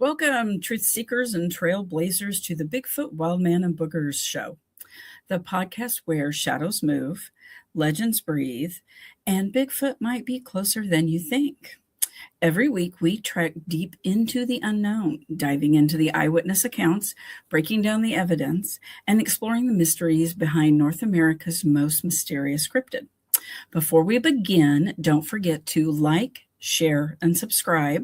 Welcome, truth seekers and trailblazers, to the Bigfoot, Wildman, and Boogers show, the podcast where shadows move, legends breathe, and Bigfoot might be closer than you think. Every week, we trek deep into the unknown, diving into the eyewitness accounts, breaking down the evidence, and exploring the mysteries behind North America's most mysterious cryptid. Before we begin, don't forget to like, share, and subscribe.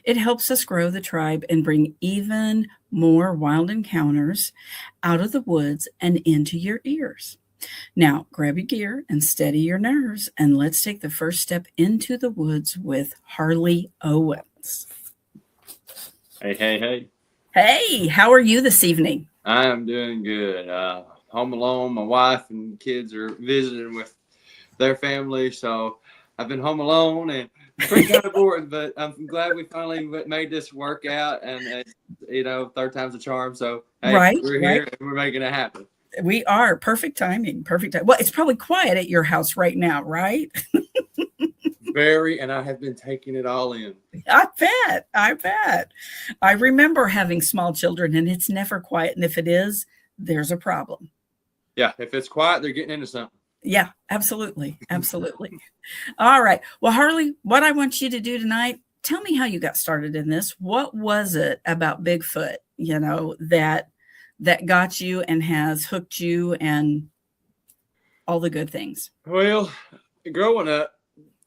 It helps us grow the tribe and bring even more wild encounters out of the woods and into your ears. Now, grab your gear and steady your nerves, and let's take the first step into the woods with Harley Owens. Hey, hey, hey. Hey, how are you this evening? I am doing good. Home alone. My wife and kids are visiting with their family, so I've been home alone and pretty kind of bored, but I'm glad we finally made this work out, and third time's a charm. So hey, we're here and we're making it happen. We are. Perfect timing. Perfect time. Well, it's probably quiet at your house right now, right? Very, and I have been taking it all in. I bet. I remember having small children, and it's never quiet. And if it is, there's a problem. Yeah, if it's quiet, they're getting into something. Yeah, absolutely. Absolutely. All right. Well, Harley, what I want you to do tonight, tell me how you got started in this. What was it about Bigfoot, that got you and has hooked you and all the good things? Well, growing up,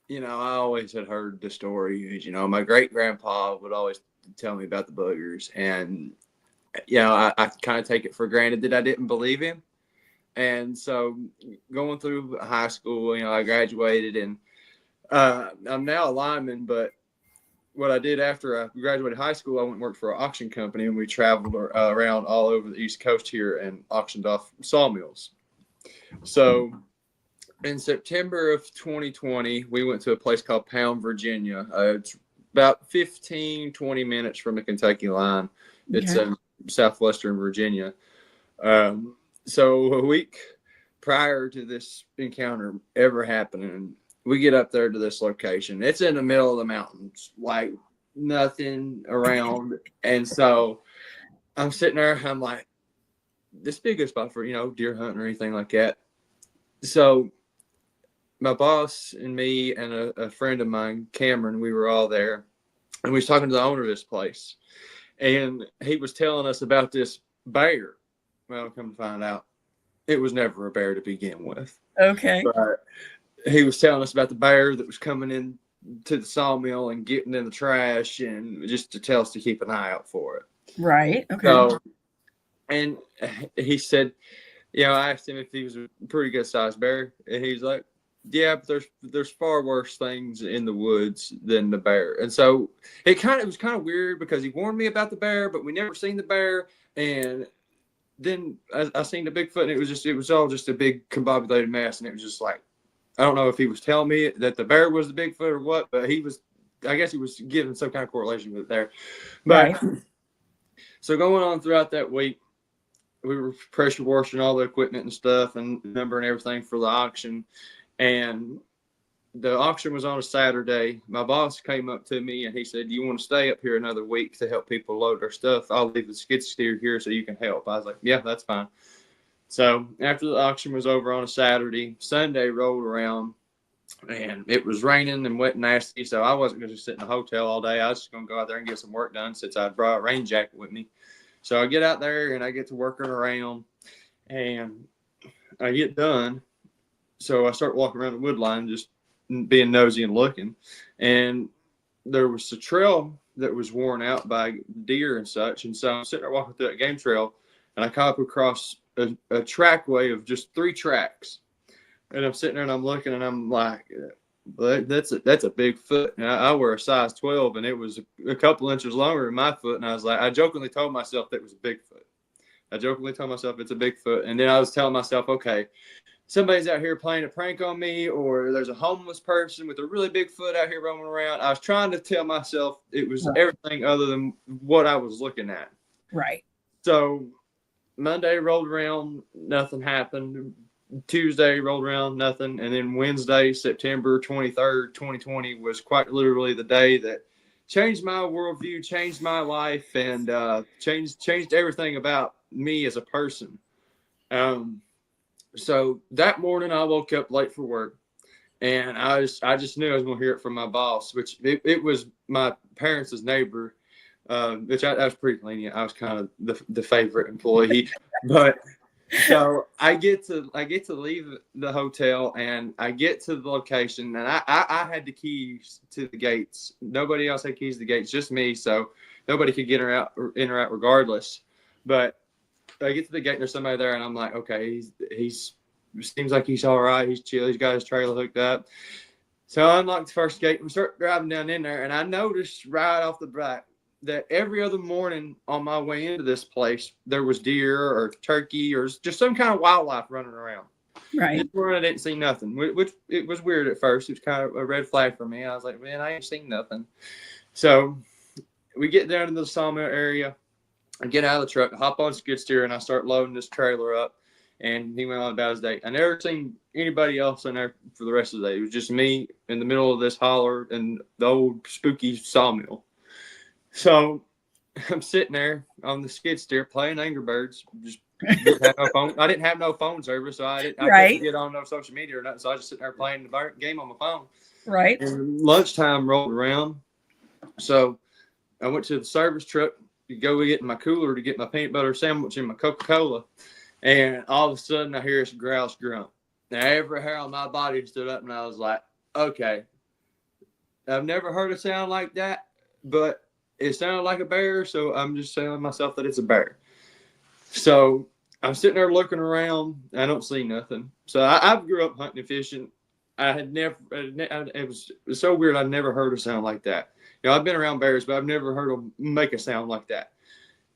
I always had heard the stories. My great grandpa would always tell me about the Boogers, and I kind of take it for granted that I didn't believe him. And so going through high school, I graduated, and I'm now a lineman. But what I did after I graduated high school, I went and worked for an auction company, and we traveled around all over the East Coast here and auctioned off sawmills. So in September of 2020, we went to a place called Pound, Virginia. It's about 15, 20 minutes from the Kentucky line. It's in southwestern Virginia. So a week prior to this encounter ever happening, we get up there to this location. It's in the middle of the mountains, like nothing around. And so I'm sitting there, I'm like, this be a good spot for, deer hunting or anything like that. So my boss and me and a friend of mine, Cameron, we were all there. And we was talking to the owner of this place. And he was telling us about this bear. Well, come to find out, it was never a bear to begin with. Okay. But he was telling us about the bear that was coming in to the sawmill and getting in the trash, and just to tell us to keep an eye out for it. Right. Okay. So, and he said, I asked him if he was a pretty good sized bear, and he's like, yeah, but there's far worse things in the woods than the bear. And so it was kind of weird because he warned me about the bear, but we never seen the bear. And then I seen the Bigfoot, and it was all just a big combobulated mess. And it was just like, I don't know if he was telling me that the bear was the Bigfoot or what, but I guess he was giving some kind of correlation with it there. But So going on throughout that week, we were pressure washing all the equipment and stuff and numbering everything for the auction. And the auction was on a Saturday. My boss came up to me and he said, do you want to stay up here another week to help people load their stuff? I'll leave the skid steer here so you can help. I was like, yeah, that's fine. So after the auction was over on a Saturday, Sunday rolled around and it was raining and wet and nasty. So I wasn't going to sit in a hotel all day. I was just going to go out there and get some work done since I brought a rain jacket with me. So I get out there and I get to working around and I get done. So I start walking around the wood line, just being nosy and looking. And there was a trail that was worn out by deer and such. And so I'm sitting there walking through that game trail, and I come up across a trackway of just 3 tracks. And I'm sitting there and I'm looking, and I'm like, that's a big foot. And I wear a size 12, and it was a couple inches longer than my foot. And I was like, I jokingly told myself that it was a Bigfoot. I jokingly told myself it's a Bigfoot. And then I was telling myself, okay, somebody's out here playing a prank on me, or there's a homeless person with a really big foot out here roaming around. I was trying to tell myself it was everything other than what I was looking at. Right. So Monday rolled around, nothing happened. Tuesday rolled around, nothing. And then Wednesday, September 23rd, 2020 was quite literally the day that changed my worldview, changed my life, and changed everything about me as a person. So that morning I woke up late for work, and I just knew I was going to hear it from my boss, which it was my parents' neighbor, which I was pretty lenient. I was kind of the favorite employee, but so I get to leave the hotel, and I get to the location, and I had the keys to the gates. Nobody else had keys to the gates, just me. So nobody could get in or out regardless. But I get to the gate, and there's somebody there, and I'm like, okay, he's seems like he's all right. He's chill. He's got his trailer hooked up. So I unlock the first gate, and we start driving down in there, and I noticed right off the bat that every other morning on my way into this place, there was deer or turkey or just some kind of wildlife running around. Right. This morning I didn't see nothing, which it was weird at first. It was kind of a red flag for me. I was like, man, I ain't seen nothing. So we get down to the sawmill area. I get out of the truck, hop on skid steer, and I start loading this trailer up. And he went on about his day. I never seen anybody else in there for the rest of the day. It was just me in the middle of this holler and the old spooky sawmill. So I'm sitting there on the skid steer playing Angry Birds. Just didn't have no phone. I didn't have no phone service, so I couldn't get on no social media or nothing. So I was just sitting there playing the game on my phone. Right. And lunchtime rolled around. So I went to the service truck to go get my cooler to get my peanut butter sandwich and my Coca-Cola. And all of a sudden I hear this grouse grunt. Now every hair on my body stood up, and I was like, okay, I've never heard a sound like that, but it sounded like a bear, so I'm just telling myself that it's a bear. So I'm sitting there looking around. I don't see nothing. So I grew up hunting and fishing. I had never, it was so weird. I never heard a sound like that. You know, I've been around bears, but I've never heard them make a sound like that.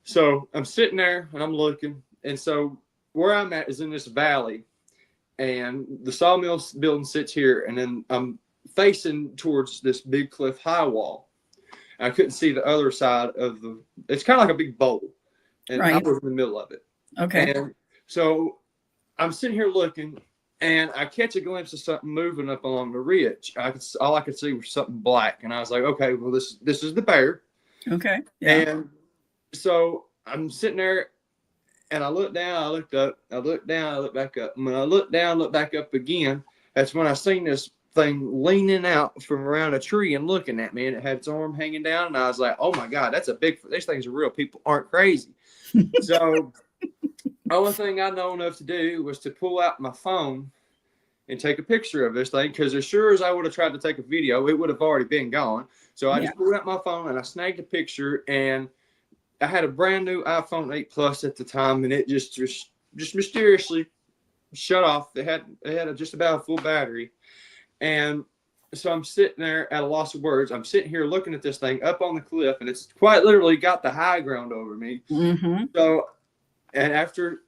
So I'm sitting there and I'm looking. And so where I'm at is in this valley, and the sawmill building sits here. And then I'm facing towards this big cliff high wall. I couldn't see the other side of it's kind of like a big bowl. And I was in the middle of it. Okay. And so I'm sitting here looking, and I catch a glimpse of something moving up along the ridge. All I could see was something black. And I was like, okay, well, this is the bear. Okay. Yeah. And so I'm sitting there, and I look down, I looked up, I look down, I look back up. And when I look down, look back up again, that's when I seen this thing leaning out from around a tree and looking at me, and it had its arm hanging down, and I was like, oh my God, that's a Bigfoot. These things are real. People aren't crazy. So the only thing I know enough to do was to pull out my phone and take a picture of this thing, because as sure as I would have tried to take a video, it would have already been gone. So I just pulled out my phone and I snagged a picture, and I had a brand new iPhone 8 Plus at the time, and it just mysteriously shut off. It had just about a full battery. And so I'm sitting there at a loss of words. I'm sitting here looking at this thing up on the cliff, and it's quite literally got the high ground over me. Mm-hmm. So, and after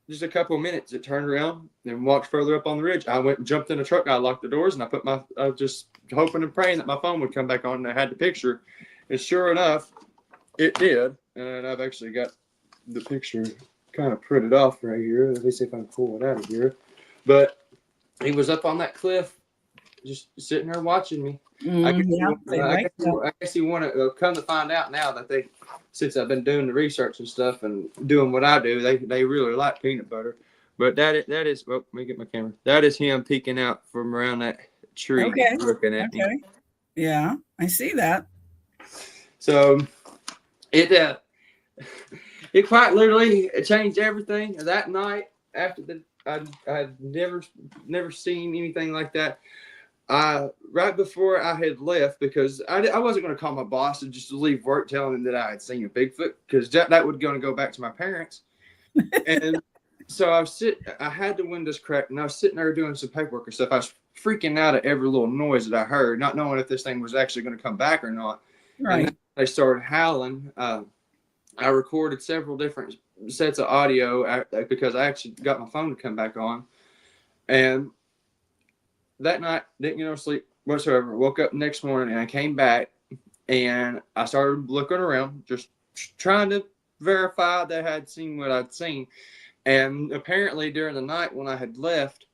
just a couple of minutes, it turned around and walked further up on the ridge. I went and jumped in the truck. I locked the doors, and I was just hoping and praying that my phone would come back on, and I had the picture. And sure enough, it did. And I've actually got the picture kind of printed off right here. Let me see if I can pull it out of here. But he was up on that cliff, just sitting there watching me. I guess he wanted to come to find out now that since I've been doing the research and stuff and doing what I do, they really like peanut butter. But that is well, let me get my camera. That is him peeking out from around that tree, looking at me. Yeah, I see that. So it quite literally changed everything that night. After I had never seen anything like that. Right before I had left, because I wasn't going to call my boss and just leave work telling him that I had seen a Bigfoot, because that would going to go back to my parents. And so I had the windows cracked, and I was sitting there doing some paperwork and stuff. I was freaking out at every little noise that I heard, not knowing if this thing was actually going to come back or not. Right. And they started howling. I recorded several different sets of audio because I actually got my phone to come back on. And that night, didn't get no sleep whatsoever. Woke up the next morning, and I came back, and I started looking around, just trying to verify that I had seen what I'd seen. And apparently during the night when I had left,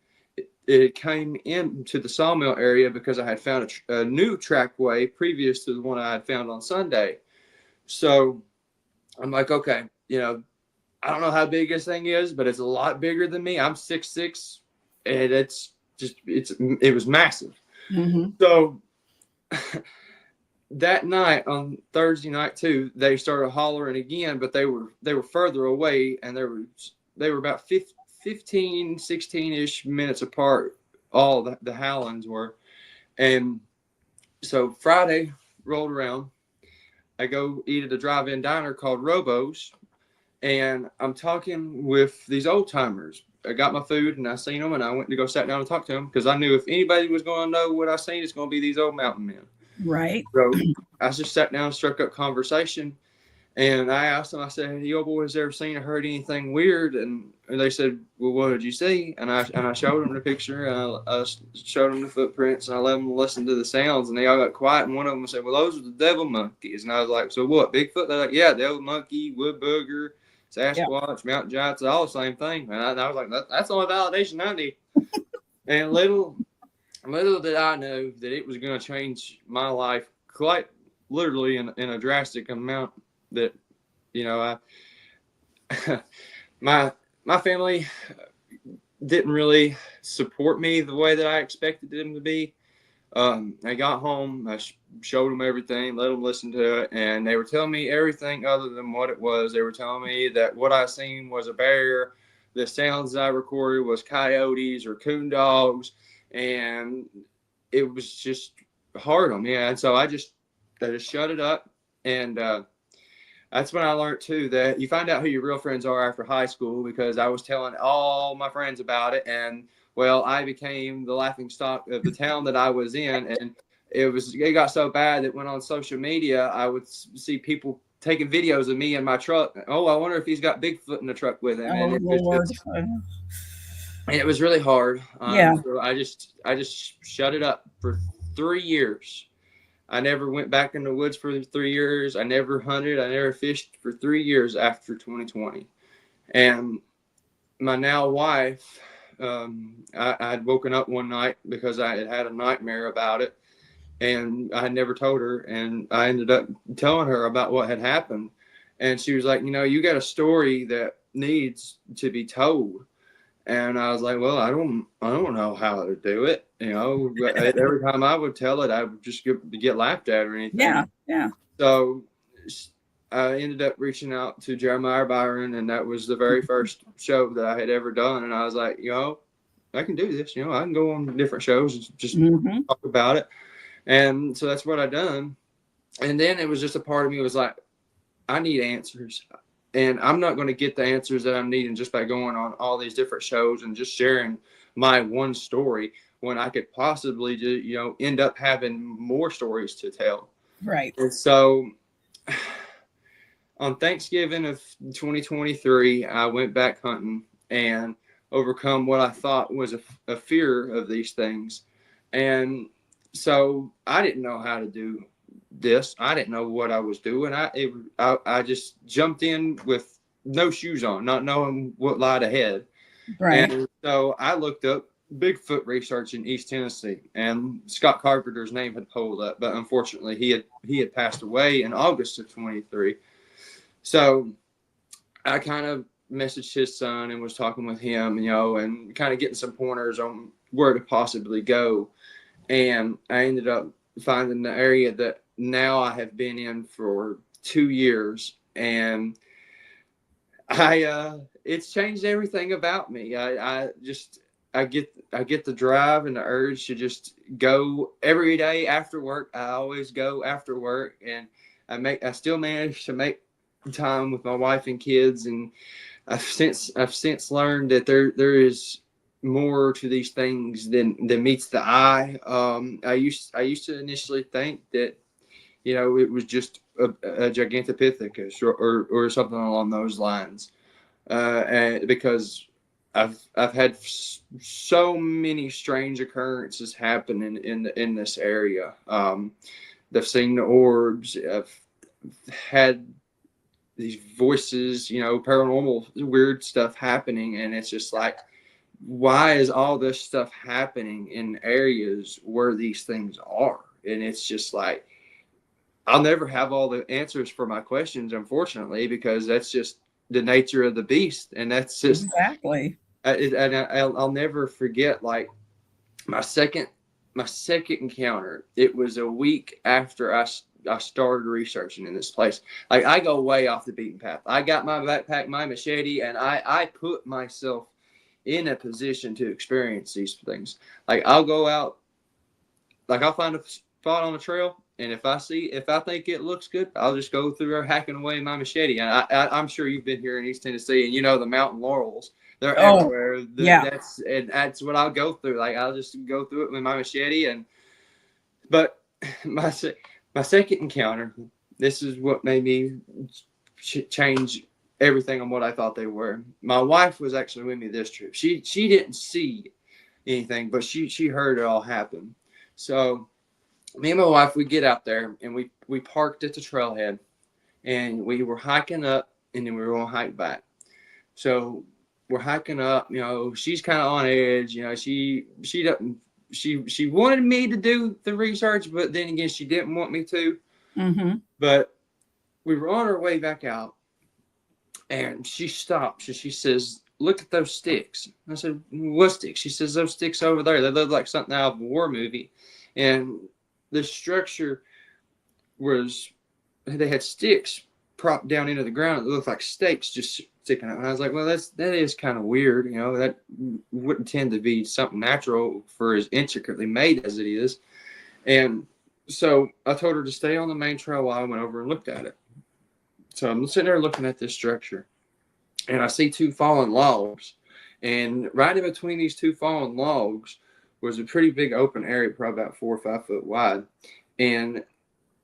it came into the sawmill area because I had found a new trackway previous to the one I had found on Sunday. So I'm like, okay, I don't know how big this thing is, but it's a lot bigger than me. I'm 6'6", and it was massive. Mm-hmm. So that night, on Thursday night too, they started hollering again, but they were further away, and they were about 15, 16-ish minutes apart. All the howlings were. And so Friday rolled around. I go eat at a drive-in diner called Robo's, and I'm talking with these old timers. I got my food and I seen them, and I went to go sat down and talk to them because I knew if anybody was going to know what I seen, it's going to be these old mountain men. Right. So I just sat down and struck up conversation, and I asked them. I said, "Have you boys ever seen or heard anything weird?" And they said, "Well, what did you see?" And I showed them the picture, and I showed them the footprints, and I let them listen to the sounds, and they all got quiet. And one of them said, "Well, those are the devil monkeys." And I was like, "So what? Bigfoot?" They're like, "Yeah, devil monkey, wood booger, Sasquatch, mountain giants, all the same thing." And I was like, "That's the only validation I need." And little did I know that it was going to change my life quite literally in a drastic amount. That my family didn't really support me the way that I expected them to be. I got home, I showed them everything, let them listen to it, and they were telling me everything other than what it was. They were telling me that what I seen was a bear, the sounds I recorded was coyotes or coon dogs, and it was just hard on me. And so I just shut it up, and that's when I learned too that you find out who your real friends are after high school, because I was telling all my friends about it, and well, I became the laughing stock of the town that I was in, and it got so bad that when on social media I would see people taking videos of me in my truck. Oh, I wonder if he's got Bigfoot in the truck with him. Oh, And Lord. it was really hard. Yeah. So I just shut it up for 3 years. I never went back in the woods for 3 years. I never hunted. I never fished for 3 years after 2020. And my now wife, I had woken up one night because I had had a nightmare about it, and I had never told her. And I ended up telling her about what had happened. And she was like, you got a story that needs to be told. And I was like, well, I don't know how to do it. Every time I would tell it, I would just get laughed at or anything. Yeah. Yeah. So I ended up reaching out to Jeremiah Byron, and that was the very first show that I had ever done. And I was like, I can do this. I can go on different shows and just talk about it. And so that's what I done. And then it was just a part of me was like, I need answers. And I'm not going to get the answers that I'm needing just by going on all these different shows and just sharing my one story, when I could possibly end up having more stories to tell. Right. And so on Thanksgiving of 2023, I went back hunting and overcome what I thought was a fear of these things. And so I didn't know how to do this. I didn't know what I was doing. I just jumped in with no shoes on, not knowing what lied ahead. Right. And so I looked up Bigfoot research in East Tennessee, and Scott Carpenter's name had pulled up, but unfortunately he had passed away in August of 23. So I kind of messaged his son and was talking with him, and kind of getting some pointers on where to possibly go. And I ended up finding the area that now I have been in for 2 years, and it's changed everything about me. I get the drive and the urge to just go every day after work. I always go after work, and I still manage to make time with my wife and kids. And I've since learned that there is more to these things than meets the eye. I used to initially think that it was just a Gigantopithecus or something along those lines, and because I've had so many strange occurrences happening in this area. I've seen the orbs. I've had these voices, paranormal weird stuff happening, and it's just like why is all this stuff happening in areas where these things are? And it's just like, I'll never have all the answers for my questions, unfortunately, because that's just the nature of the beast. And that's just, Exactly. I'll never forget, like, my second encounter. It was a week after I started researching in this place. Like, I go way off the beaten path. I got my backpack, my machete, and I put myself in a position to experience these things. Like, I'll go out, like, I'll find a spot on the trail, and if I think it looks good, I'll just go through there hacking away my machete. And I'm sure you've been here in East Tennessee, and you know the mountain laurels. They're everywhere. Yeah. That's what I'll go through. Like, I'll just go through it with my machete. But my second encounter, this is what made me change everything on what I thought they were. My wife was actually with me this trip. She didn't see anything, but she heard it all happen. So me and my wife, we get out there, and we parked at the trailhead, and we were hiking up, and then we were going to hike back. So we're hiking up, she's kind of on edge, she doesn't, she wanted me to do the research, but then again, she didn't want me to. Mm-hmm. But we were on our way back out, and she stopped. She says, "Look at those sticks." I said, "What sticks?" She says, "Those sticks over there. They look like something out of a war movie." And the structure they had sticks propped down into the ground. It looked like stakes just sticking out. And I was like, well, that is kind of weird. That wouldn't tend to be something natural for as intricately made as it is. And so I told her to stay on the main trail while I went over and looked at it. So I'm sitting there looking at this structure, and I see two fallen logs. And right in between these two fallen logs was a pretty big open area, probably about 4 or 5 foot wide. And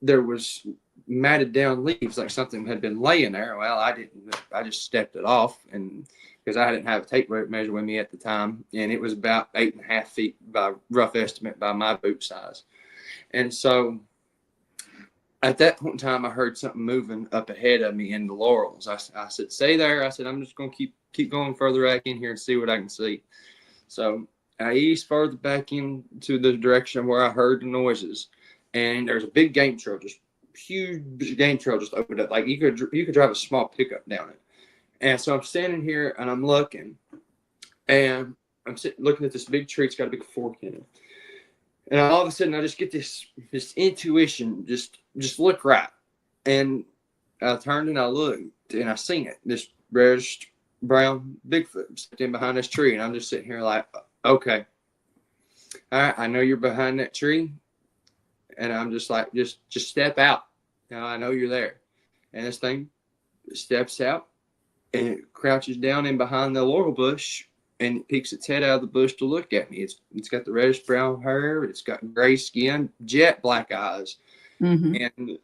there was matted down leaves, like something had been laying there. Well, I just stepped it off, and because I didn't have a tape measure with me at the time, and it was about 8.5 feet by rough estimate by my boot size. And so at that point in time, I heard something moving up ahead of me in the laurels. I said, "Stay there." I said, "I'm just going to keep going further back in here and see what I can see." So I eased further back into the direction where I heard the noises, and there's a big game trail, just huge game trail just opened up. Like, you could drive a small pickup down it. And so I'm standing here and I'm looking, and I'm looking at this big tree. It's got a big fork in it. And all of a sudden I just get this intuition, just look right. And I turned and I looked, and I seen it. This reddish brown Bigfoot sitting behind this tree. And I'm just sitting here like, okay, all right, I know you're behind that tree. And I'm just like, just step out. I know you're there. And this thing steps out, and it crouches down in behind the laurel bush, and it peeks its head out of the bush to look at me. It's got the reddish brown hair. It's got gray skin, jet black eyes. Mm-hmm. And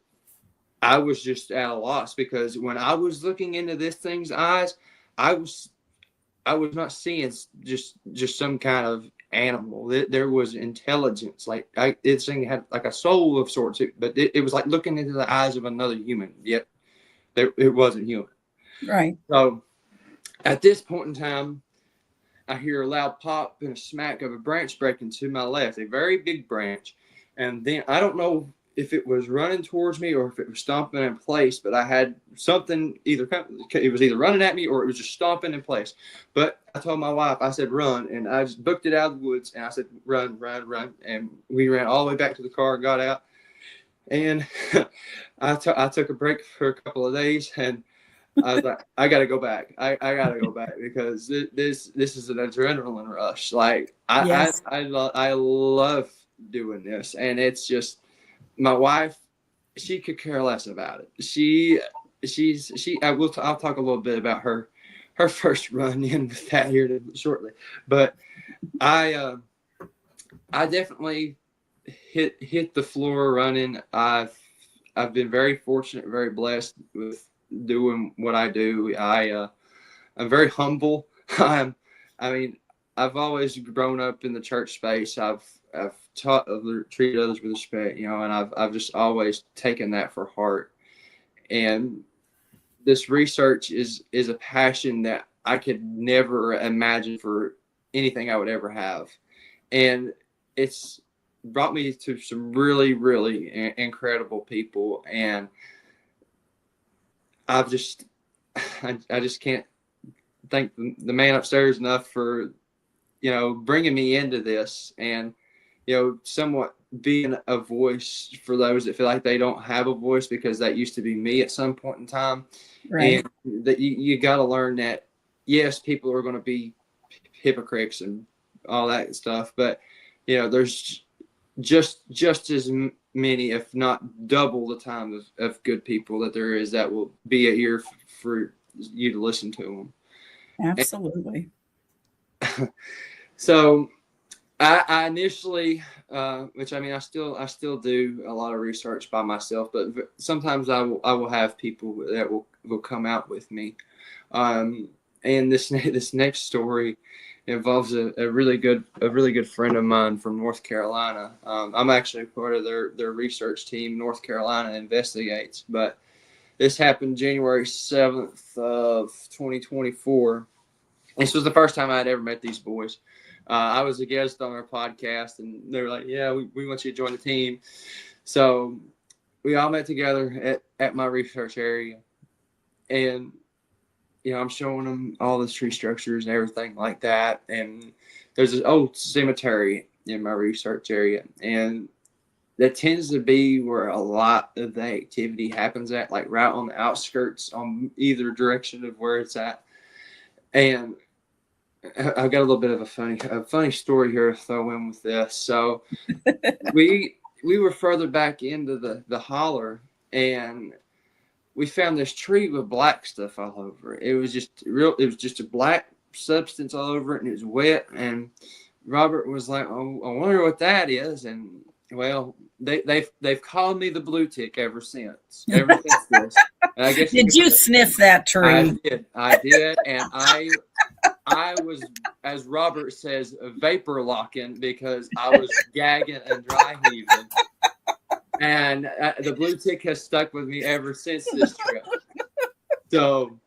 I was just at a loss, because when I was looking into this thing's eyes, I was not seeing just some kind of animal. There was intelligence. Like, this thing had like a soul of sorts, but it was like looking into the eyes of another human, yet it wasn't human. Right. So at this point in time, I hear a loud pop and a smack of a branch breaking to my left, a very big branch. And then I don't know if it was running towards me or if it was stomping in place, but I had something it was either running at me or it was just stomping in place. But I told my wife, I said, run. And I just booked it out of the woods, and I said, run, run, run. And we ran all the way back to the car, got out. And I took a break for a couple of days, and I was like, I got to go back. I got to go back, because this is an adrenaline rush. Like, Yes. I love doing this. And it's just, my wife, she could care less about it. I'll talk a little bit about her first run in with that here shortly. But I definitely hit the floor running. I've been very fortunate, very blessed with doing what I do. I'm very humble. I mean, I've always grown up in the church space. I've taught treated others with respect, and I've just always taken that for heart. And this research is a passion that I could never imagine for anything I would ever have. And it's brought me to some really, really incredible people. And I just can't thank the man upstairs enough for, bringing me into this and, somewhat being a voice for those that feel like they don't have a voice, because that used to be me at some point in time. Right. And that you got to learn that, yes, people are going to be hypocrites and all that stuff, but there's just as many, if not double the time of good people that there is that will be an ear for you to listen to them. Absolutely. So I initially, which I still do a lot of research by myself, but sometimes I will have people that will come out with me. And this next story involves a really good friend of mine from North Carolina. I'm actually part of their research team, North Carolina Investigates. But this happened January 7th of 2024. This was the first time I had ever met these boys. I was a guest on their podcast, and they were like, "Yeah, we want you to join the team." So we all met together at my research area, and I'm showing them all the tree structures and everything like that. And there's this old cemetery in my research area, and that tends to be where a lot of the activity happens at, like right on the outskirts on either direction of where it's at. And I've got a little bit of a funny story here to throw in with this. So we were further back into the holler, and we found this tree with black stuff all over it. It was just a black substance all over it, and it was wet. And Robert was like, "Oh, I wonder what that is." And well, they've called me the blue tick ever since this. And I guess did you sniff that tree? I did, and I was, as Robert says, vapor locking, because I was gagging and dry heaving. And the blue tick has stuck with me ever since this trip. So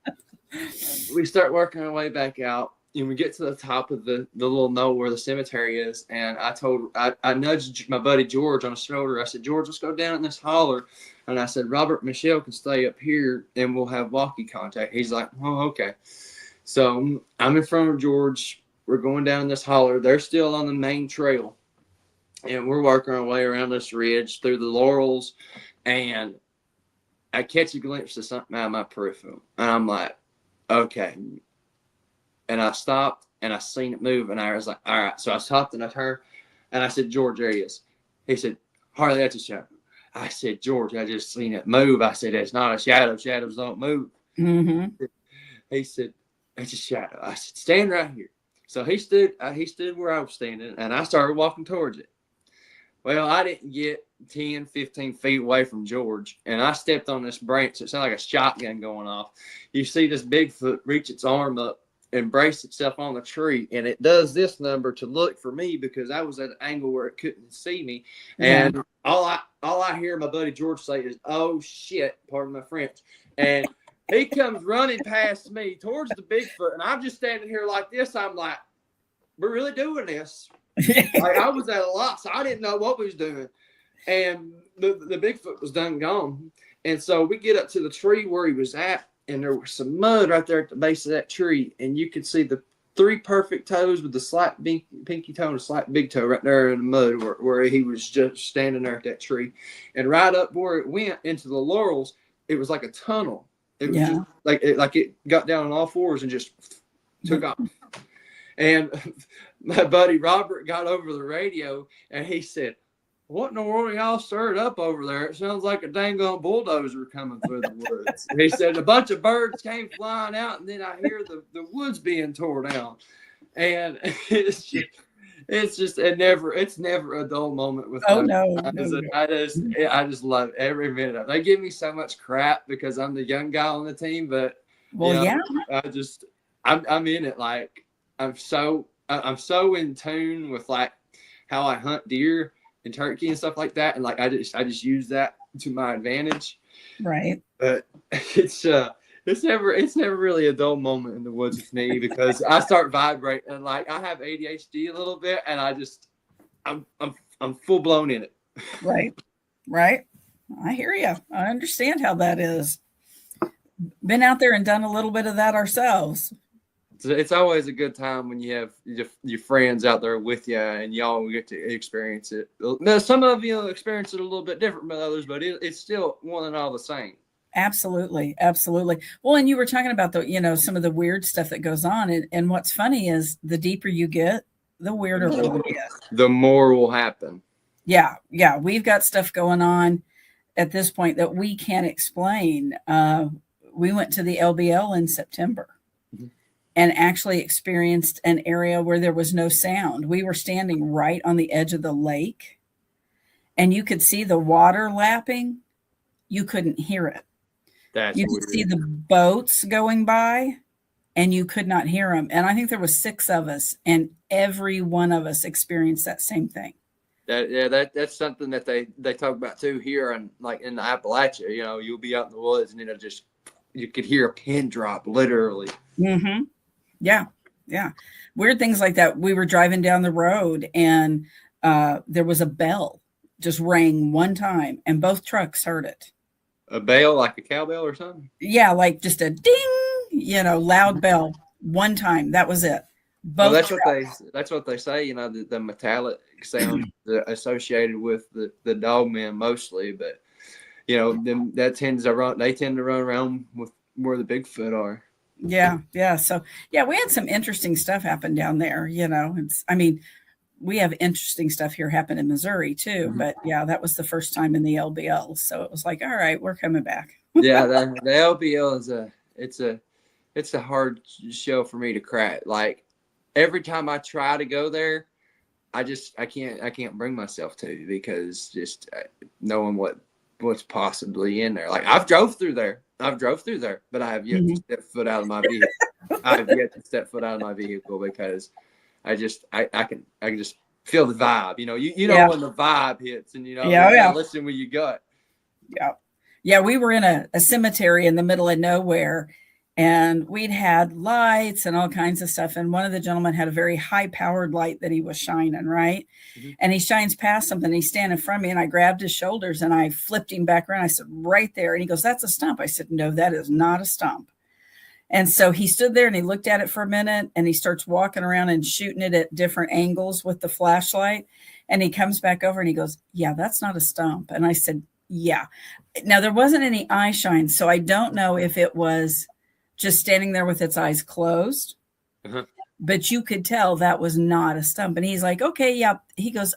we start working our way back out, and we get to the top of the little knoll where the cemetery is. And I nudged my buddy George on the shoulder. I said, "George, let's go down in this holler." And I said, "Robert and Michelle can stay up here, and we'll have walkie contact." He's like, "Oh, okay." So I'm in front of George. We're going down this holler. They're still on the main trail. And we're working our way around this ridge through the laurels. And I catch a glimpse of something out of my peripheral. And I'm like, okay. And I stopped, and I seen it move. And I was like, all right. So I stopped, and I turned. And I said, "George, there he is." He said, "Harley, that's a shadow." I said, "George, I just seen it move." I said, "It's not a shadow. Shadows don't move." Mm-hmm. He said, "It's a shadow." I said, "Stand right here." So he stood where I was standing, and I started walking towards it. Well, I didn't get 10, 15 feet away from George, and I stepped on this branch. It sounded like a shotgun going off. You see this Bigfoot reach its arm up and brace itself on the tree, and it does this number to look for me, because I was at an angle where it couldn't see me. Yeah. And all I hear my buddy George say is, "Oh shit," pardon my French. And he comes running past me towards the Bigfoot, and I'm just standing here like this. I'm like, "We're really doing this?" Like, I was at a loss. So I didn't know what we was doing. And the Bigfoot was done gone. And so we get up to the tree where he was at, and there was some mud right there at the base of that tree. And you could see the 3 perfect toes with the slight pinky toe and a slight big toe right there in the mud where he was just standing there at that tree. And right up where it went into the laurels, it was like a tunnel. It was just like it got down on all fours and just took off. And my buddy Robert got over the radio, and he said, "What in the world are y'all stirred up over there? It sounds like a dang on bulldozer coming through the woods." And he said, "A bunch of birds came flying out, and then I hear the woods being torn down." And it's never a dull moment with Oh, them. no. I just love every minute of it. They give me so much crap because I'm the young guy on the team, but yeah. I'm in it. Like, I'm so in tune with like how I hunt deer and turkey and stuff like that, and like I just use that to my advantage. Right. But it's It's never really a dull moment in the woods with me because I start vibrating and like I have ADHD a little bit and I'm full blown in it. Right. Right. I hear you. I understand how that is. Been out there and done a little bit of that ourselves. It's always a good time when you have your friends out there with you and y'all get to experience it. Now, some of you experience it a little bit different than others, but it's still one and all the same. Absolutely. Absolutely. Well, and you were talking about some of the weird stuff that goes on. And what's funny is the deeper you get, the weirder it will get. The more will happen. Yeah. Yeah. We've got stuff going on at this point that we can't explain. We went to the LBL in September. Mm-hmm. And actually experienced an area where there was no sound. We were standing right on the edge of the lake, and you could see the water lapping. You couldn't hear it. You could see the boats going by, and you could not hear them. And I think there was 6 of us, and every one of us experienced that same thing. That's something that they talk about too here, and like in the Appalachian. You'll be out in the woods, and you could hear a pin drop, literally. Mm-hmm. Yeah. Yeah. Weird things like that. We were driving down the road and there was a bell just rang one time and both trucks heard it. A bell, like a cowbell or something? Yeah. Like just a ding, loud bell one time. That was it. Well, that's what they say, the metallic sound associated with the dog men mostly, but they tend to run around with where the Bigfoot are. Yeah. Yeah. So, yeah, we had some interesting stuff happen down there. We have interesting stuff here happen in Missouri too, but yeah, that was the first time in the LBL. So it was like, all right, we're coming back. Yeah. The LBL it's a hard show for me to crack. Like every time I try to go there, I can't bring myself to because just knowing what's possibly in there. Like I've drove through there, but I have yet to step foot out of my vehicle. I have yet to step foot out of my vehicle because I can just feel the vibe. You know when the vibe hits, and listen with your gut. Yeah, yeah. We were in a cemetery in the middle of nowhere, and we'd had lights and all kinds of stuff. And one of the gentlemen had a very high-powered light that he was shining, right? Mm-hmm. And he shines past something. And he's standing in front of me, and I grabbed his shoulders, and I flipped him back around. I said, right there. And he goes, that's a stump. I said, no, that is not a stump. And so he stood there, and he looked at it for a minute, and he starts walking around and shooting it at different angles with the flashlight. And he comes back over, and he goes, yeah, that's not a stump. And I said, yeah. Now, there wasn't any eye shine, so I don't know if it was just standing there with its eyes closed. Uh-huh. But you could tell that was not a stump. And he's like, okay, yeah. He goes,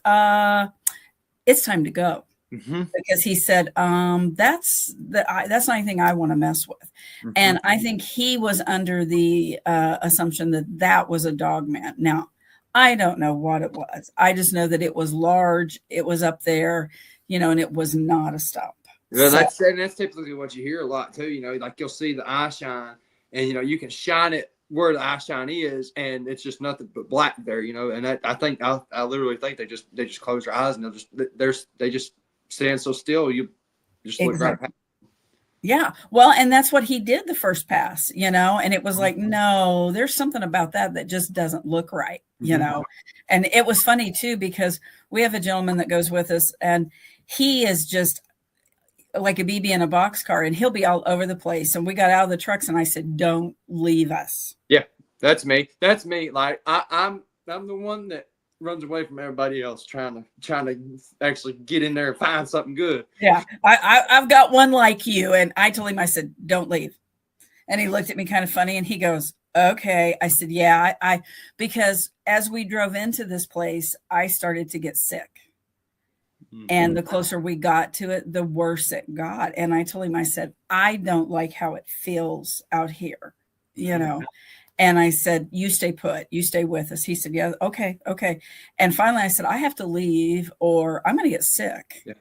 it's time to go. Mm-hmm. Because he said, that's not anything I want to mess with. Mm-hmm. And I think he was under the assumption that was a dog man. Now, I don't know what it was. I just know that it was large. It was up there, and it was not a stump. Well, that's typically what you hear a lot too. Like you'll see the eye shine, and you can shine it where the eye shine is, and it's just nothing but black there. And I literally think they just close their eyes and they just stand so still. You just look right past. Yeah, well, and that's what he did the first pass, and it was like, no, there's something about that just doesn't look right, And it was funny too because we have a gentleman that goes with us, and he is just like a BB in a boxcar, and he'll be all over the place. And we got out of the trucks, and I said, don't leave us. Yeah, that's me. Like I'm the one that runs away from everybody else trying to actually get in there and find something good. Yeah, I've got one like you. And I told him, I said, don't leave. And he looked at me kind of funny, and he goes, okay. I said, yeah, because as we drove into this place, I started to get sick. Mm-hmm. And the closer we got to it, the worse it got. And I told him, I said, I don't like how it feels out here, And I said, you stay put, you stay with us. He said, yeah, okay. And finally I said, I have to leave or I'm going to get sick. Yeah.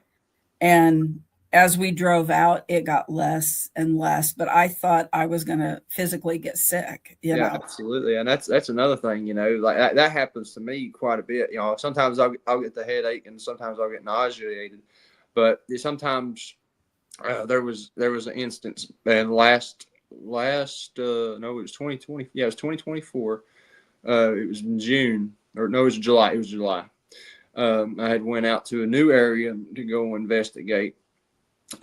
And as we drove out, it got less and less, but I thought I was going to physically get sick. Yeah, absolutely. And that's another thing, like that happens to me quite a bit. Sometimes I'll get the headache and sometimes I'll get nauseated, but sometimes there was an instance in last no, it was 2020. Yeah, it was 2024. It was in June, or no, it was July. It was July. I had went out to a new area to go investigate.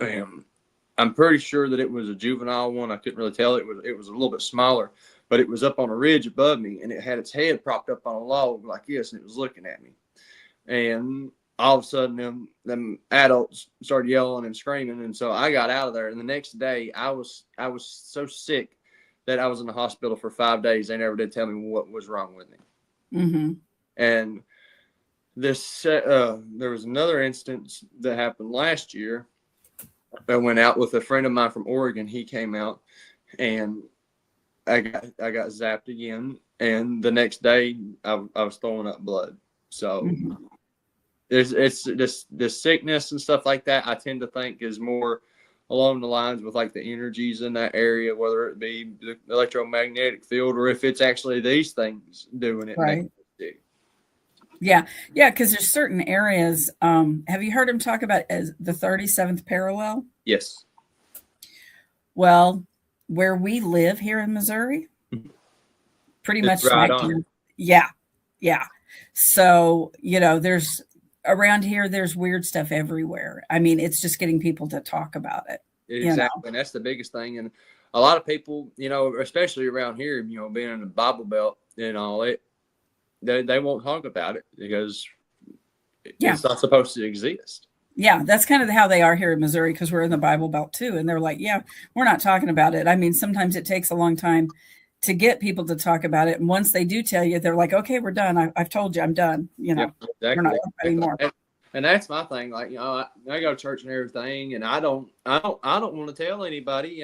I'm pretty sure that it was a juvenile one. I couldn't really tell. It was a little bit smaller, but it was up on a ridge above me, and it had its head propped up on a log like this, and it was looking at me. And all of a sudden, them adults started yelling and screaming, and so I got out of there. And the next day, I was so sick that I was in the hospital for 5 days. They never did tell me what was wrong with me. Mm-hmm. And there was another instance that happened last year. I went out with a friend of mine from Oregon. He came out, and I got zapped again. And the next day, I was throwing up blood. So it's this sickness and stuff like that. I tend to think is more along the lines with like the energies in that area, whether it be the electromagnetic field or if it's actually these things doing it. Right. Yeah, because there's certain areas. Have you heard him talk about as the 37th parallel? Yes. Well, where we live here in Missouri, pretty much right on. Yeah. So, there's around here, there's weird stuff everywhere. I mean, it's just getting people to talk about it. Exactly. And that's the biggest thing. And a lot of people, especially around here, being in the Bible Belt and all it, they won't talk about it because it's not supposed to exist. Yeah, that's kind of how they are here in Missouri because we're in the Bible Belt too. And they're like, yeah, we're not talking about it. I mean, sometimes it takes a long time to get people to talk about it. And once they do tell you, they're like, okay, we're done. I've told you I'm done. Exactly. We're not anymore. And that's my thing. Like, I go to church and everything, and I don't want to tell anybody,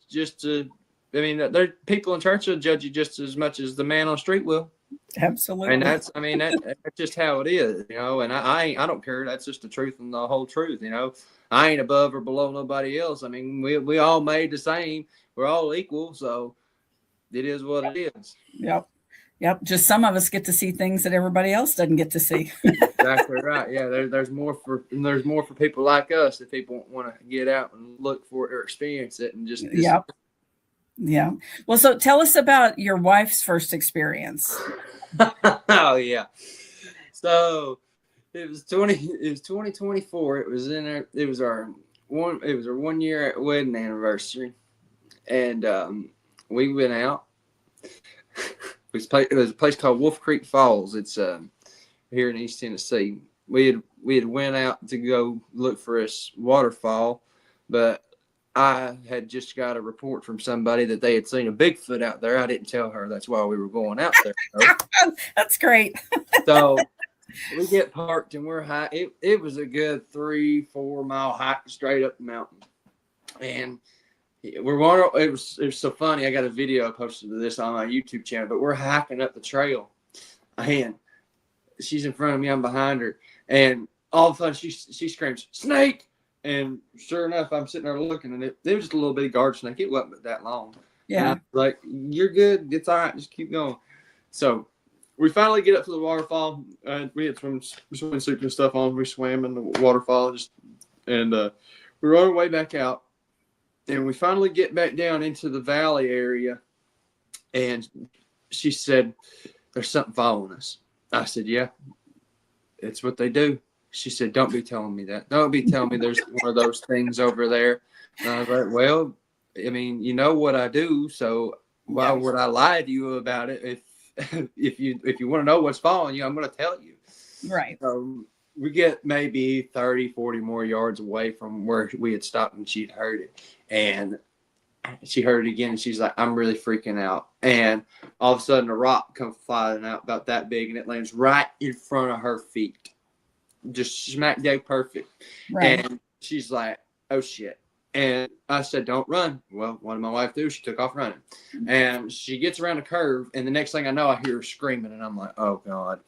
just to, there people in church will judge you just as much as the man on the street will. Absolutely. And that's just how it is, and I don't care. That's just the truth and the whole truth. I ain't above or below nobody else. I mean, we all made the same. We're all equal. So it is what it is. Yep. Just some of us get to see things that everybody else doesn't get to see. Exactly right. Yeah. There's more for people like us if people want to get out and look for it or experience it and just. Yep. Yeah. Well, so tell us about your wife's first experience. Oh yeah. So it was 2024. It was our 1 year wedding anniversary, and we went out. It was a place called Wolf Creek Falls. It's here in East Tennessee. We had went out to go look for this waterfall, but I had just got a report from somebody that they had seen a Bigfoot out there. I didn't tell her that's why we were going out there. That's great. So we get parked and we're high. It was a good 3-4 mile hike straight up the mountain. And it was so funny. I got a video posted of this on my YouTube channel, but we're hiking up the trail and she's in front of me. I'm behind her. And all of a sudden she screams, "Snake!" And sure enough, I'm sitting there looking, and it was just a little bitty guard snake. It wasn't that long. Yeah. And I was like, "You're good. It's all right. Just keep going." So we finally get up to the waterfall. We had some swimsuit and stuff on. We swam in the waterfall, and we were on our way back out. And we finally get back down into the valley area. And she said, "There's something following us." I said, "Yeah, it's what they do." She said, "Don't be telling me that. Don't be telling me there's one of those things over there." And I was like, "Well, you know what I do, so why would I lie to you about it? If you want to know what's following you, I'm going to tell you." Right. So we get maybe 30, 40 more yards away from where we had stopped, and she'd heard it. And she heard it again, and she's like, "I'm really freaking out." And all of a sudden, a rock comes flying out about that big, and it lands right in front of her feet. Just smack dead perfect. Right. And she's like, "Oh shit." And I said, "Don't run." Well, what did my wife do? She took off running. And she gets around a curve, and the next thing I know, I hear her screaming, and I'm like, "Oh God."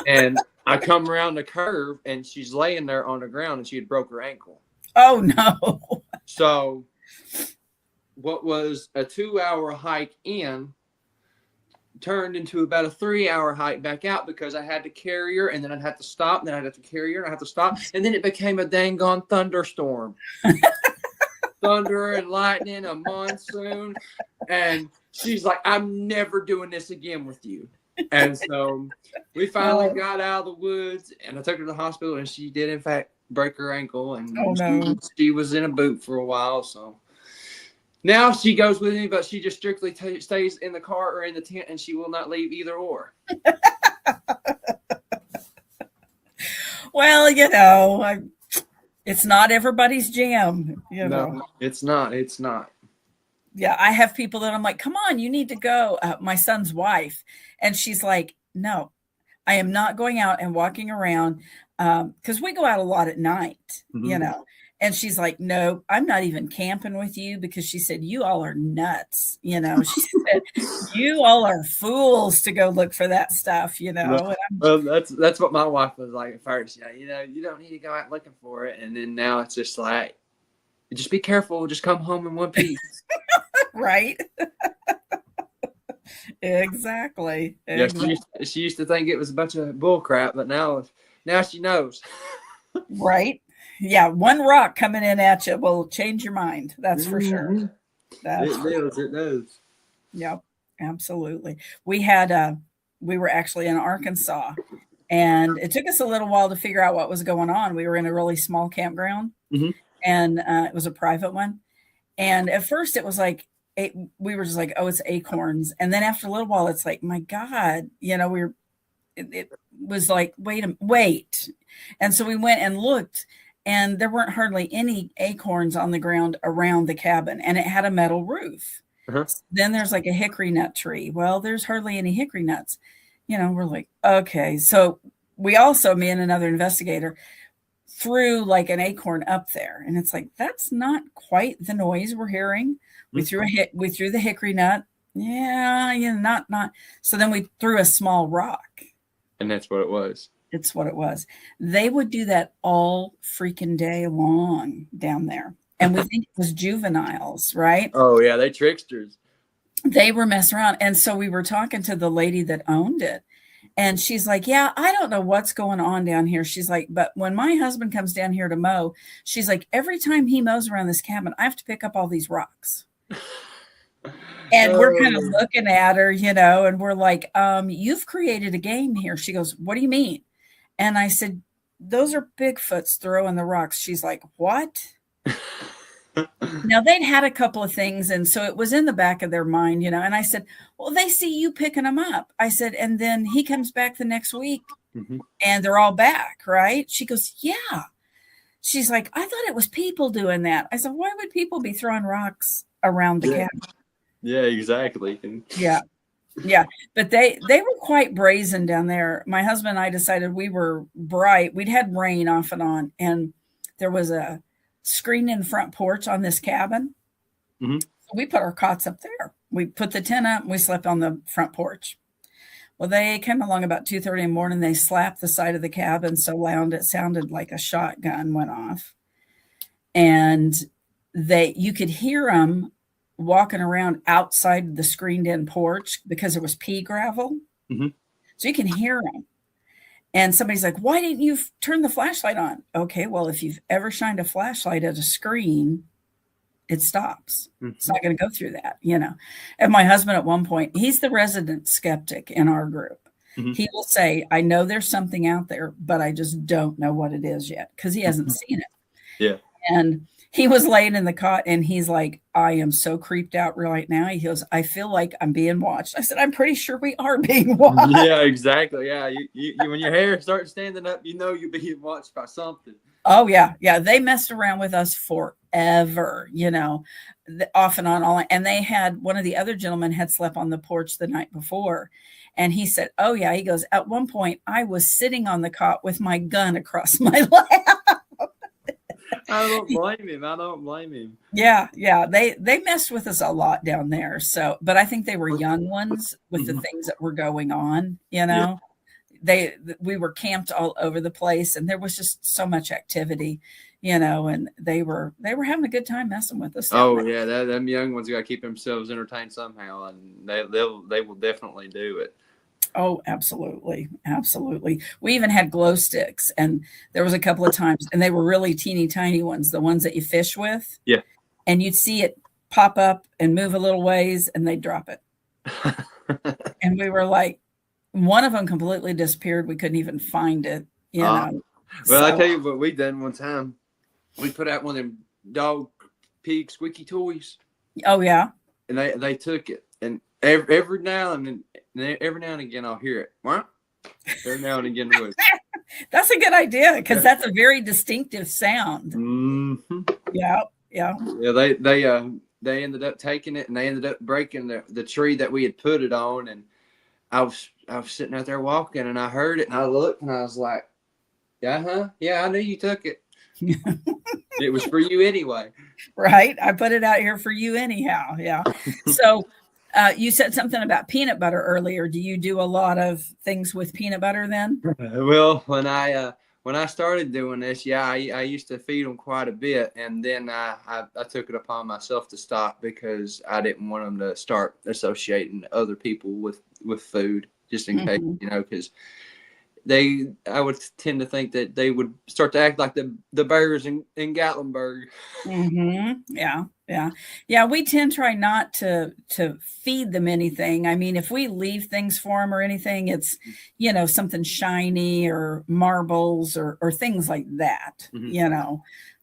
And I come around the curve, and she's laying there on the ground, and she had broke her ankle. Oh no. So what was a 2-hour hike in turned into about a 3-hour hike back out because I had to carry her, and then I'd have to stop, and then I'd have to carry her, and I'd have to stop, and then it became a dang gone thunderstorm. thunder and lightning, a monsoon. And she's like, I'm never doing this again with you. And so we finally got out of the woods, and I took her to the hospital, and she did, in fact, break her ankle. And she was in a boot for a while. So now she goes with me, but she just strictly stays in the car or in the tent, and she will not leave either or. Well, you know, it's not everybody's jam. You know, no, it's not. It's not. Yeah, I have people that I'm like, come on, you need to go. My son's wife, and she's like, no, I am not going out and walking around because we go out a lot at night, you know. And she's like, no, I'm not even camping with you because she said, you all are nuts. You know, she said, you all are fools to go look for that stuff, you know. Well, that's what my wife was like at first. Yeah, you know, you don't need to go out looking for it. And then now it's just like, just be careful. Just come home in one piece. Right. Exactly. Yeah, she used to think it was a bunch of bull crap, but now she knows. Right. Yeah, one rock coming in at you will change your mind. That's for sure. It does. Yep, absolutely. We were actually in Arkansas, and it took us a little while to figure out what was going on. We were in a really small campground, and it was a private one. And at first it was like, we were just like, oh, it's acorns. And then after a little while, it's like, my God, you know, it was like, wait. And so we went and looked, and there weren't hardly any acorns on the ground around the cabin, and it had a metal roof. Then there's like a hickory nut tree. Well, there's hardly any hickory nuts. You know, we're like, okay. So we also, me and another investigator, threw like an acorn up there, and it's like, that's not quite the noise we're hearing. We threw the hickory nut. Yeah, not. So then we threw a small rock. And that's what it was. It's what it was. They would do that all freaking day long down there. And we think it was juveniles, right? Oh, yeah, they tricksters. They were messing around. And so we were talking to the lady that owned it. And she's like, yeah, I don't know what's going on down here. She's like, but when my husband comes down here to mow, she's like, every time he mows around this cabin, I have to pick up all these rocks. And we're kind of looking at her, you know, and we're like, you've created a game here. She goes, what do you mean? And I said, those are Bigfoots throwing the rocks. She's like, what? Now, they'd had a couple of things, and so it was in the back of their mind, you know. And I said, well, they see you picking them up. I said, and then he comes back the next week, and they're all back, right? She goes, yeah. She's like, I thought it was people doing that. I said, why would people be throwing rocks around the cabin? Yeah, exactly. Yeah. But they were quite brazen down there. My husband and I decided we were bright. We'd had rain off and on, and there was a screen in front porch on this cabin. So we put our cots up there. We put the tent up, and we slept on the front porch. Well, they came along about 2:30 in the morning. They slapped the side of the cabin so loud it sounded like a shotgun went off. And you could hear them walking around outside the screened-in porch because there was pea gravel. So you can hear them. And somebody's like, why didn't you turn the flashlight on? Okay, well, if you've ever shined a flashlight at a screen, it stops. It's not going to go through that, you know. And my husband at one point, he's the resident skeptic in our group. He will say, I know there's something out there, but I just don't know what it is yet because he hasn't seen it. Yeah. And he was laying in the cot, and he's like, I am so creeped out right now. He goes, I feel like I'm being watched. I said, I'm pretty sure we are being watched. Yeah, exactly. Yeah. You when your hair starts standing up, you know you're being watched by something. Oh, yeah. Yeah. They messed around with us forever, you know, off and on. And they had, one of the other gentlemen had slept on the porch the night before. And he said, oh, yeah. He goes, at one point, I was sitting on the cot with my gun across my lap. I don't blame him. Yeah. They messed with us a lot down there. So, but I think they were young ones with the things that were going on, you know. We were camped all over the place, and there was just so much activity, you know, and they were having a good time messing with us. Oh yeah, them young ones got to keep themselves entertained somehow, and they will definitely do it. Oh, absolutely. We even had glow sticks, and there was a couple of times, and they were really teeny tiny ones, the ones that you fish with. Yeah. and you'd see it pop up and move a little ways, and they'd drop it. And we were like, one of them completely disappeared. We couldn't even find it, you know. Well, I tell you what we done one time. We put out one of them dog pig squeaky toys. Oh yeah. And they took it, and every now and again I'll hear it. Every now and again it was. That's a good idea, because that's a very distinctive sound. Mm-hmm. Yeah. They ended up taking it, and they ended up breaking the tree that we had put it on. And I was sitting out there walking, and I heard it, and I looked, and I was like, yeah, I knew you took it. It was for you anyway. Right. I put it out here for you anyhow. Yeah. So you said something about peanut butter earlier. Do you do a lot of things with peanut butter then? Well, when I started doing this, I used to feed them quite a bit, and then I took it upon myself to stop because I didn't want them to start associating other people with food, just in case, because I would tend to think that they would start to act like the bears in Gatlinburg. Yeah. We tend to try not to feed them anything. I mean, if we leave things for them or anything, it's, something shiny or marbles or things like that,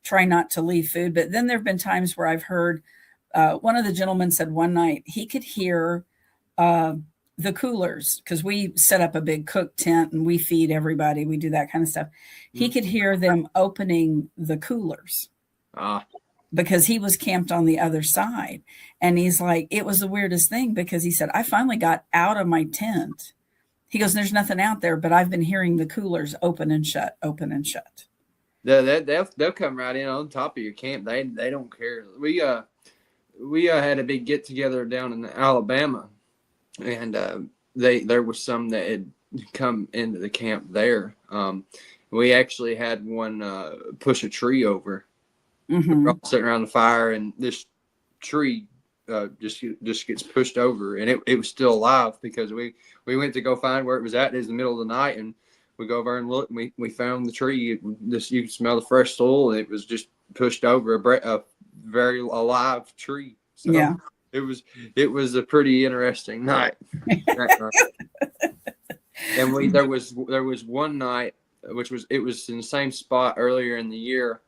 try not to leave food. But then there've been times where I've heard, one of the gentlemen said one night he could hear, the coolers, because we set up a big cook tent and we feed everybody. We do that kind of stuff. He could hear them opening the coolers because he was camped on the other side. And he's like, it was the weirdest thing, because he said, I finally got out of my tent. He goes, there's nothing out there, but I've been hearing the coolers open and shut, open and shut. They'll come right in on top of your camp. They don't care. We had a big get together down in Alabama. And there was some that had come into the camp there. We actually had one push a tree over. We're all sitting around the fire, and this tree just gets pushed over, and it was still alive, because we went to go find where it was at. It was the middle of the night, and we go over and look, and we found the tree. You could smell the fresh soil, and it was just pushed over a very alive tree. So, yeah. It was a pretty interesting night. And there was one night, it was in the same spot earlier in the year.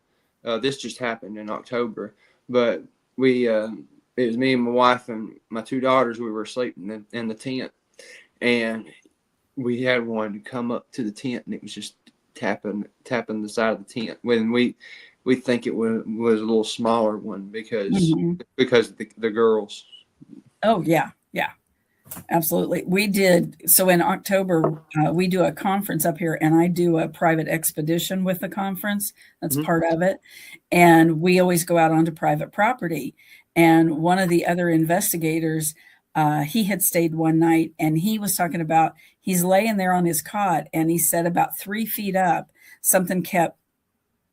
This just happened in October, but it was me and my wife and my two daughters. We were sleeping in the tent, and we had one come up to the tent, and it was just tapping the side of the tent. When we think it was a little smaller one because the girls. Oh yeah, absolutely. We did. So in October, we do a conference up here, and I do a private expedition with the conference. That's part of it. And we always go out onto private property. And one of the other investigators, he had stayed one night, and he was talking about, he's laying there on his cot, and he said about 3 feet up, something kept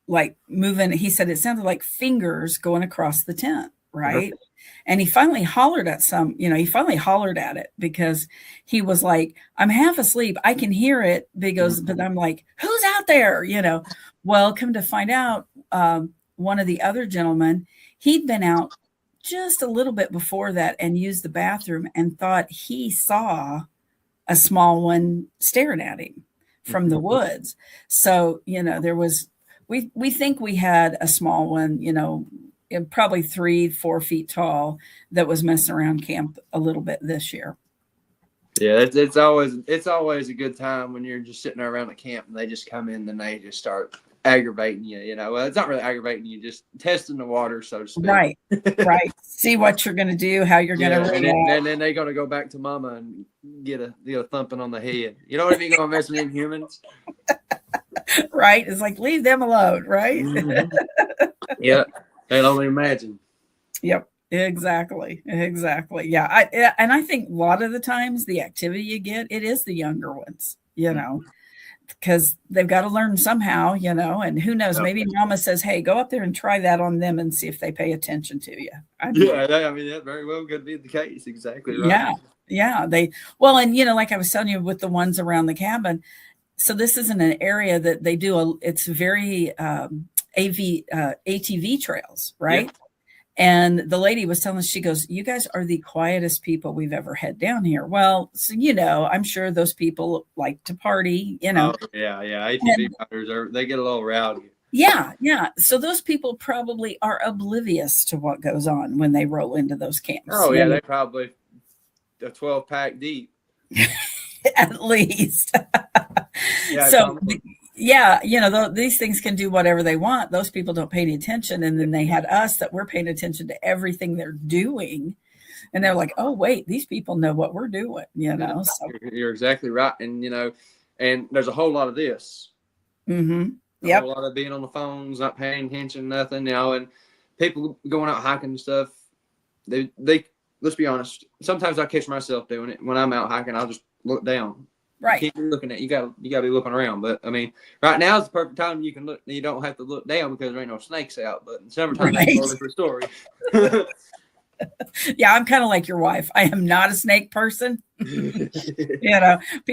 like moving. He said it sounded like fingers going across the tent, right? And he finally hollered at it, because he was like, I'm half asleep. I can hear it. But I'm like, who's out there? Well, come to find out, one of the other gentlemen, he'd been out just a little bit before that and used the bathroom and thought he saw a small one staring at him from the woods. So, we think we had a small one, probably 3-4 feet tall, that was messing around camp a little bit this year. Yeah, it's always a good time when you're just sitting around the camp and they just come in and they just start aggravating you. Well, it's not really aggravating you, just testing the water, so to speak. Right. See what you're going to do, how you're going to react. And then they're going to go back to mama and get a thumping on the head. You know what I mean? Going messing in humans. Right. It's like, leave them alone, right? Yeah. I can only imagine. Yep, exactly. Yeah, I think a lot of the times the activity you get, it is the younger ones, because they've got to learn somehow, and who knows, maybe mama says, hey, go up there and try that on them and see if they pay attention to you. That very well could be the case. Exactly right. Yeah. And like I was telling you with the ones around the cabin, so this isn't an area that they do, it's very ATV trails, right? And the lady was telling us, she goes, you guys are the quietest people we've ever had down here. Well, so, I'm sure those people like to party, Oh, yeah. ATV riders, they get a little rowdy. Yeah. So those people probably are oblivious to what goes on when they roll into those camps. Oh, yeah, they probably a 12-pack deep. At least. Yeah, so these things can do whatever they want. Those people don't pay any attention. And then they had us that we're paying attention to everything they're doing. And they're like, oh, wait, these people know what we're doing, So. You're exactly right. And, and there's a whole lot of this. Mm-hmm. A whole lot of being on the phones, not paying attention, nothing, and people going out hiking and stuff. They let's be honest. Sometimes I catch myself doing it when I'm out hiking. I'll just look down. Right. You keep looking at you got to be looking around. But I mean, right now is the perfect time you can look. You don't have to look down because there ain't no snakes out. But in summertime, that's a different story. Yeah, I'm kind of like your wife. I am not a snake person. People.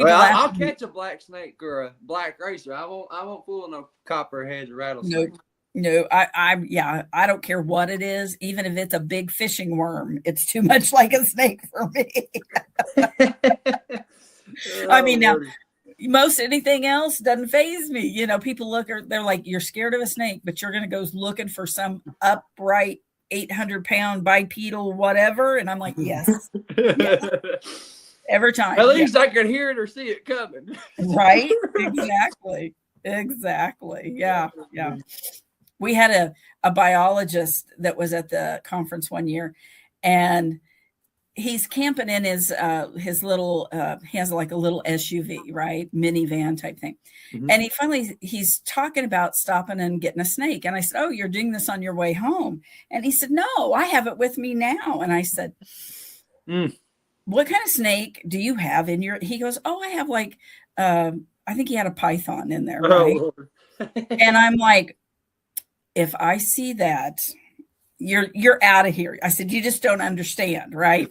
I'll catch a black snake or a black racer. I won't fool no copperheads or rattlesnakes. No, I don't care what it is. Even if it's a big fishing worm, it's too much like a snake for me. I mean, now most anything else doesn't faze me. People they're like, you're scared of a snake, but you're going to go looking for some upright 800-pound bipedal whatever, and I'm like, yes. Every time. At least I can hear it or see it coming. Right? Exactly. Yeah. We had a biologist that was at the conference one year, and he's camping in his little he has like a little SUV, right? Minivan type thing. Mm-hmm. And he's talking about stopping and getting a snake. And I said, oh, you're doing this on your way home? And he said, no, I have it with me now. And I said, what kind of snake do you have in your, he goes, oh, I have like, I think he had a python in there. Right. Oh. And I'm like, if I see that, you're out of here. I said, you just don't understand, right?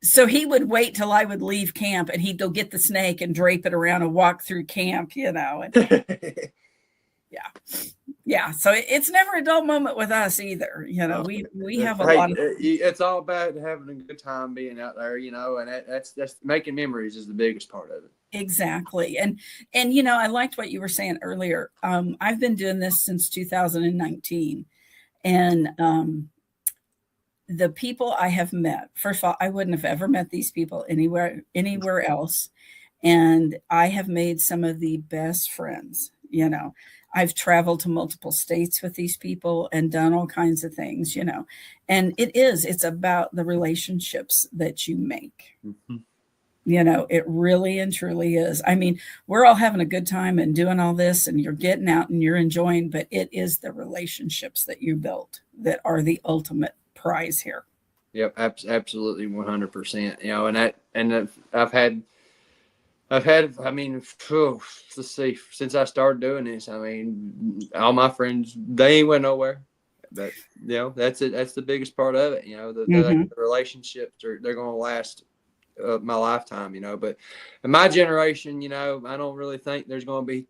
So he would wait till I would leave camp, and he'd go get the snake and drape it around and walk through camp, And yeah. So it's never a dull moment with us either. We have a lot of. It's all about having a good time being out there, and that's making memories is the biggest part of it. Exactly. And I liked what you were saying earlier. I've been doing this since 2019. And the people I have met, first of all, I wouldn't have ever met these people anywhere else. And I have made some of the best friends. I've traveled to multiple states with these people and done all kinds of things, and it's about the relationships that you make. Mm-hmm. It really and truly is. I mean, we're all having a good time and doing all this, and you're getting out and you're enjoying, but it is the relationships that you built that are the ultimate prize here. Yep, absolutely, 100%. And I've had. I mean, let's see. Since I started doing this, I mean, all my friends, they ain't went nowhere. But that's it. That's the biggest part of it. The relationships they're going to last my lifetime, but in my generation, I don't really think there's going to be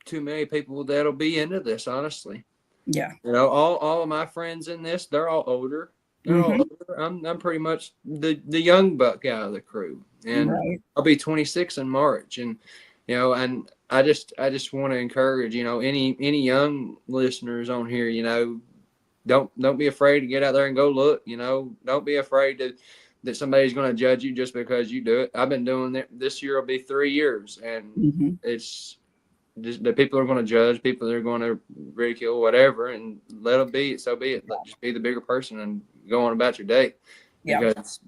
too many people that'll be into this, honestly. Yeah. All of my friends in this, they're all older. They're all older. I'm pretty much the young buck out of the crew, and I'll be 26 in March, and and I just want to encourage any young listeners on here, don't be afraid to get out there and go look. Don't be afraid that somebody's going to judge you just because you do it. I've been doing it. This year will be 3 years, and it's just the people are going to judge. People are going to ridicule, whatever, and let them be. So be it. Just be the bigger person and go on about your day. Yeah. Because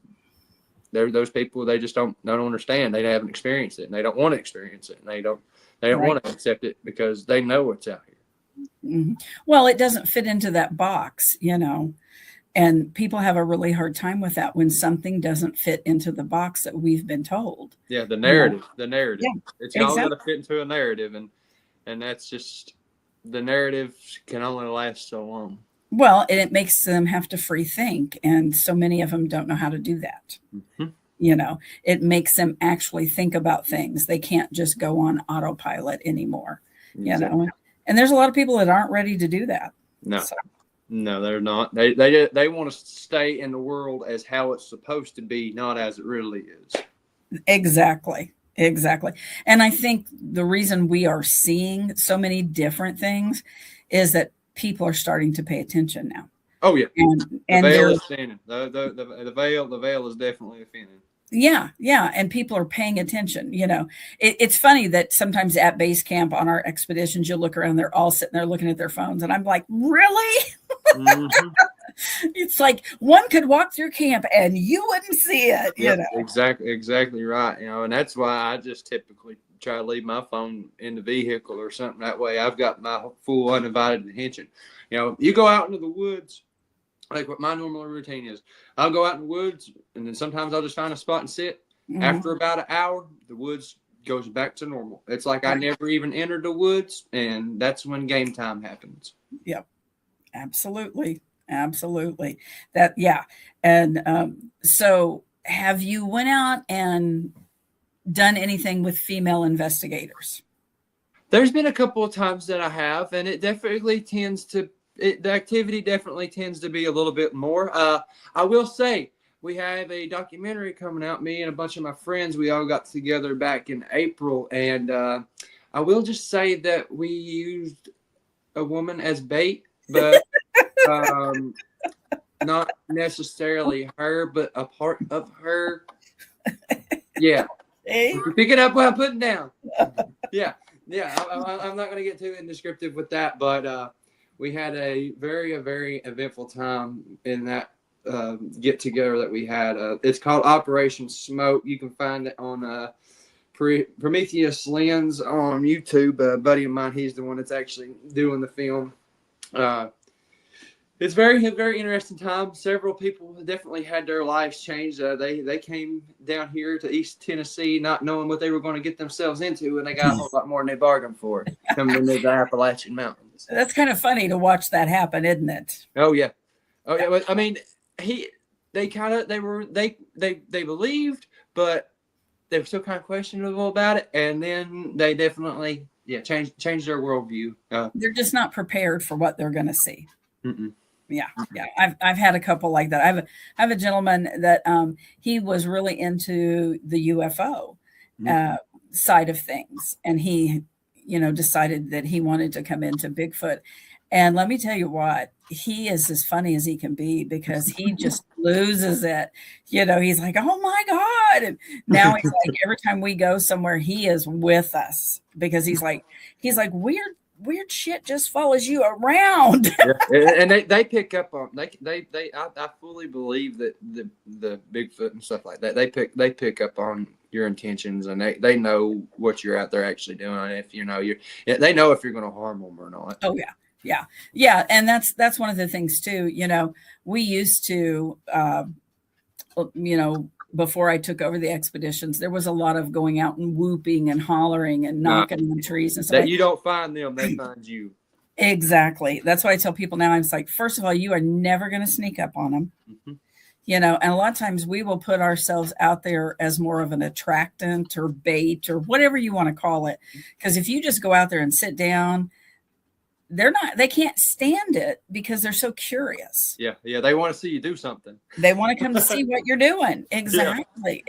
those people, they just don't understand. They haven't experienced it, and they don't want to experience it, and they don't want to accept it because they know what's out here. Mm-hmm. Well, it doesn't fit into that box, And people have a really hard time with that when something doesn't fit into the box that we've been told. Yeah, the narrative. Yeah, it's all exactly. got to fit into a narrative, and that's just the narrative can only last so long. Well, and it makes them have to free think, and so many of them don't know how to do that. Mm-hmm. It makes them actually think about things. They can't just go on autopilot anymore. Exactly. And there's a lot of people that aren't ready to do that. No. So. No, they're not. They want to stay in the world as how it's supposed to be, not as it really is. Exactly. Exactly. And I think the reason we are seeing so many different things is that people are starting to pay attention now. Oh yeah, And the and veil they're is thinning. The veil is definitely thinning. yeah, yeah, and people are paying attention. It's funny that sometimes at base camp on our expeditions, you'll look around, they're all sitting there looking at their phones, and I'm like, really? Mm-hmm. It's like one could walk through camp and you wouldn't see it. Yep, exactly right. And that's why I just typically try to leave my phone in the vehicle or something. That way, I've got my full undivided attention. You go out into the woods. Like what my normal routine is, I'll go out in the woods, and then sometimes I'll just find a spot and sit. Mm-hmm. After about an hour, the woods goes back to normal. It's like I never even entered the woods, and that's when game time happens. Yep, absolutely. That, yeah. And so have you went out and done anything with female investigators? There's been a couple of times that I have, and it definitely the activity definitely tends to be a little bit more. I will say we have a documentary coming out. Me and a bunch of my friends, we all got together back in April, and I will just say that we used a woman as bait, but not necessarily her, but a part of her. Yeah, pick it up while I'm putting down. Yeah. I'm not going to get too indescriptive with that, but we had a very eventful time in that get together that we had. It's called Operation Smoke. You can find it on Prometheus Lens on YouTube. A buddy of mine, he's the one that's actually doing the film. It's very interesting time. Several people definitely had their lives changed. They came down here to East Tennessee not knowing what they were going to get themselves into, and they got a whole lot more than they bargained for coming into the Appalachian Mountains. That's kind of funny to watch that happen, isn't it? Oh yeah. But, I mean, they believed, but they were still kind of questionable about it, and then they definitely changed their worldview. They're just not prepared for what they're going to see. Mm-mm. Yeah. I've had a couple like that. I have a gentleman that he was really into the UFO side of things, and he, decided that he wanted to come into Bigfoot. And let me tell you what, he is as funny as he can be, because he just loses it. He's like, oh my God. And now he's like, every time we go somewhere, he is with us, because he's like, weird shit just follows you around. And they pick up on I fully believe that the Bigfoot and stuff like that, they pick up on your intentions, and they know what you're out there actually doing. If they know if you're going to harm them or not. Oh yeah. And that's one of the things too. We used to before I took over the expeditions, there was a lot of going out and whooping and hollering and knocking on trees and stuff. That you don't find them, they find you. Exactly. That's why I tell people now, I'm like, first of all, you are never going to sneak up on them. Mm-hmm. And a lot of times we will put ourselves out there as more of an attractant or bait or whatever you want to call it. Because if you just go out there and sit down, they can't stand it, because they're so curious. Yeah. They want to see you do something. They want to come to see what you're doing. Exactly.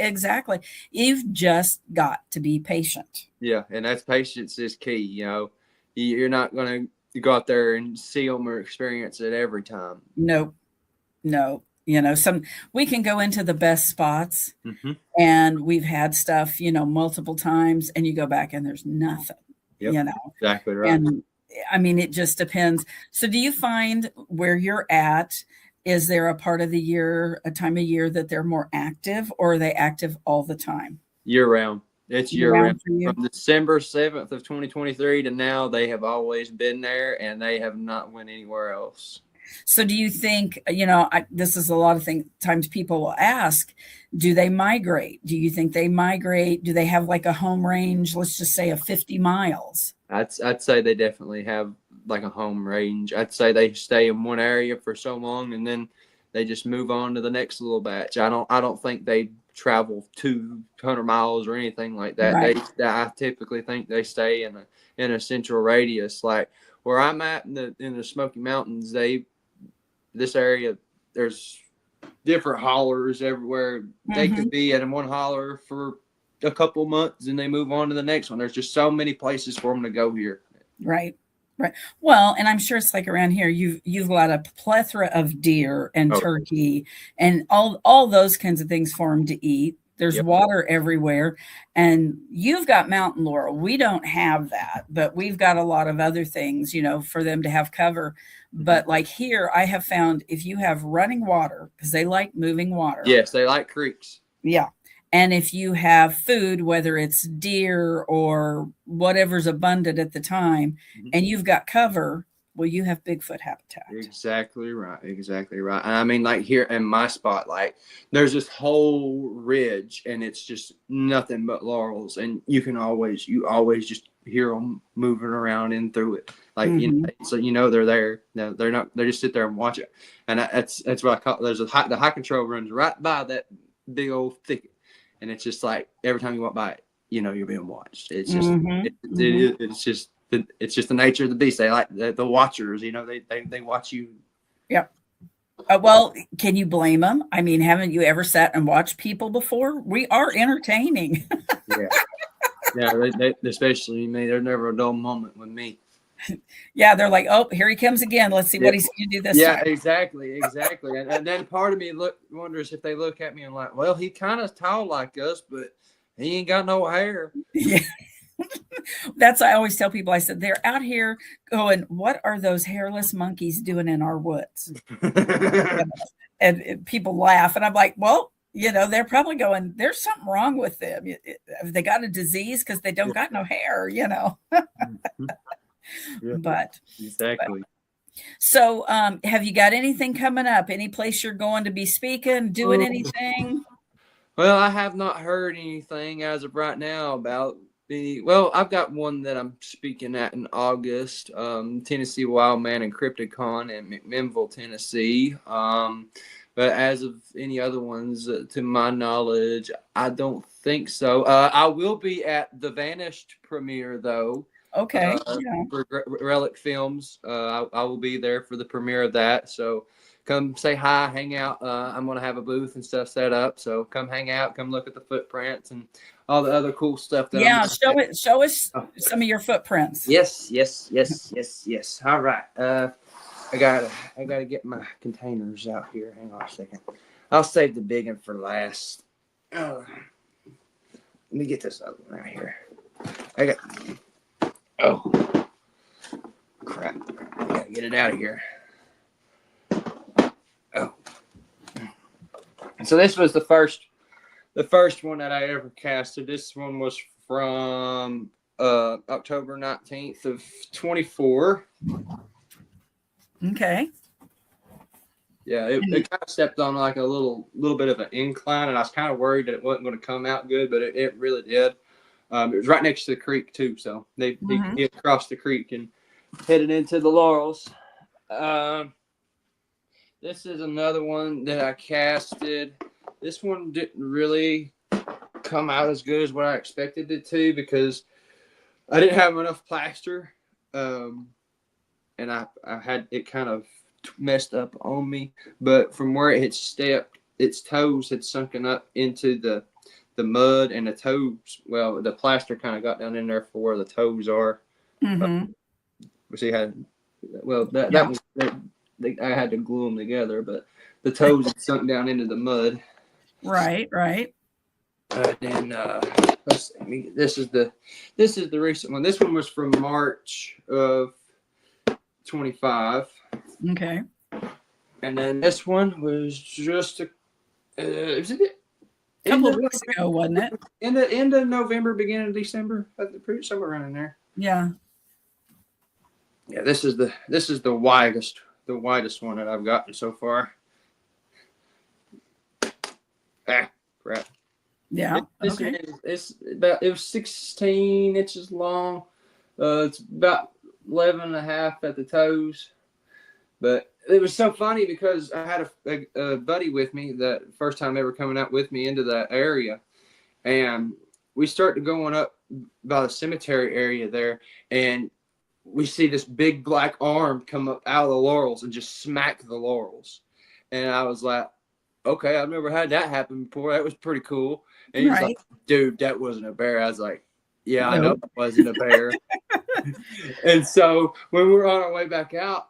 You've just got to be patient. Yeah. And that's patience is key. You're not going to go out there and see them or experience it every time. No. We can go into the best spots, mm-hmm. and we've had stuff, multiple times, and you go back and there's nothing. Yep. Exactly right. And I mean, it just depends. So do you find where you're at, is there a part of the year, a time of year that they're more active, or are they active all the time? Year round. It's year round. From December 7th of 2023 to now, they have always been there, and they have not went anywhere else. So do you think, this is a lot of times people will ask, do they migrate? Do you think they migrate? Do they have like a home range, let's just say of 50 miles? I'd say they definitely have like a home range. I'd say they stay in one area for so long, and then they just move on to the next little batch. I don't think they travel 200 miles or anything like that. Right. I typically think they stay in a central radius. Like where I'm at in the Smoky Mountains, this area, there's different hollers everywhere. They could be at one holler for a couple months and they move on to the next one. There's just so many places for them to go here. Right. Right. Well, and I'm sure it's like around here, you've got a plethora of deer and turkey and all those kinds of things for them to eat. There's water everywhere, and you've got mountain laurel. We don't have that, but we've got a lot of other things, for them to have cover. But like here, I have found if you have running water, because they like moving water. Yes, they like creeks. Yeah. And if you have food, whether it's deer or whatever's abundant at the time, and you've got cover, well, you have Bigfoot habitat. Exactly right. Exactly right. And I mean, like here in my spot, like there's this whole ridge and it's just nothing but laurels. And you always just hear them moving around in through it. Like, so they're there. No, they're not, they just sit there and watch it. And that's what I call, the high control runs right by that big old thicket. And it's just like, every time you walk by it, you're being watched. It's just, it's just the nature of the beast. They like the watchers, they watch you. Yep. Well, can you blame them? I mean, haven't you ever sat and watched people before? We are entertaining. Yeah, they especially me. There's never a dull moment with me. Yeah, they're like, oh, here he comes again. Let's see what he's going to do this time. Exactly. And then part of me wonders if they look at me and like, well, he kind of tall like us, but he ain't got no hair. Yeah. That's I always tell people. I said they're out here going, what are those hairless monkeys doing in our woods? and people laugh, and I'm like, well, they're probably going, there's something wrong with them. Have they got a disease because they don't got no hair? But exactly. So, have you got anything coming up? Any place you're going to be speaking, doing anything? Well, I have not heard anything as of right now about I've got one that I'm speaking at in August, Tennessee Wildman and Crypticon in McMinnville, Tennessee. But as of any other ones, to my knowledge, I don't think so. I will be at the Vanished premiere, though. Okay. For Relic Films. I will be there for the premiere of that. So come say hi, hang out. I'm going to have a booth and stuff set up. So come hang out, come look at the footprints and all the other cool stuff. Show us some of your footprints. Yes. All right. I gotta get my containers out here. Hang on a second. I'll save the big one for last. Let me get this other one right here. Oh, crap. I gotta get it out of here. Oh. So this was the first one that I ever casted. This one was from October 19th of 24. Okay. Yeah, it kind of stepped on like a little bit of an incline, and I was kind of worried that it wasn't going to come out good, but it really did. It was right next to the creek too, so they crossed the creek and headed into the laurels. This is another one that I casted. This one didn't really come out as good as what I expected it to because I didn't have enough plaster, and I had it kind of messed up on me. But from where it had stepped, its toes had sunken up into the mud, and the toes, well, the plaster kind of got down in there for where the toes are. See, I had to glue them together, but the toes had sunk down into the mud. Right. Then let's see. This is the recent one. This one was from March of 25. Okay. And then this one was just a couple of weeks ago, wasn't it? In the end of November, beginning of December, somewhere around in there. Yeah. Yeah, this is the widest one that I've gotten so far. Crap. Yeah. It was 16 inches long. It's about 11 and a half at the toes. But it was so funny because I had a buddy with me that first time ever coming out with me into that area. And we started going up by the cemetery area there. And we see this big black arm come up out of the laurels and just smack the laurels. And I was like, okay, I've never had that happen before. That was pretty cool. And he's like, dude, that wasn't a bear. I was like, yeah, I know it wasn't a bear. And so when we were on our way back out,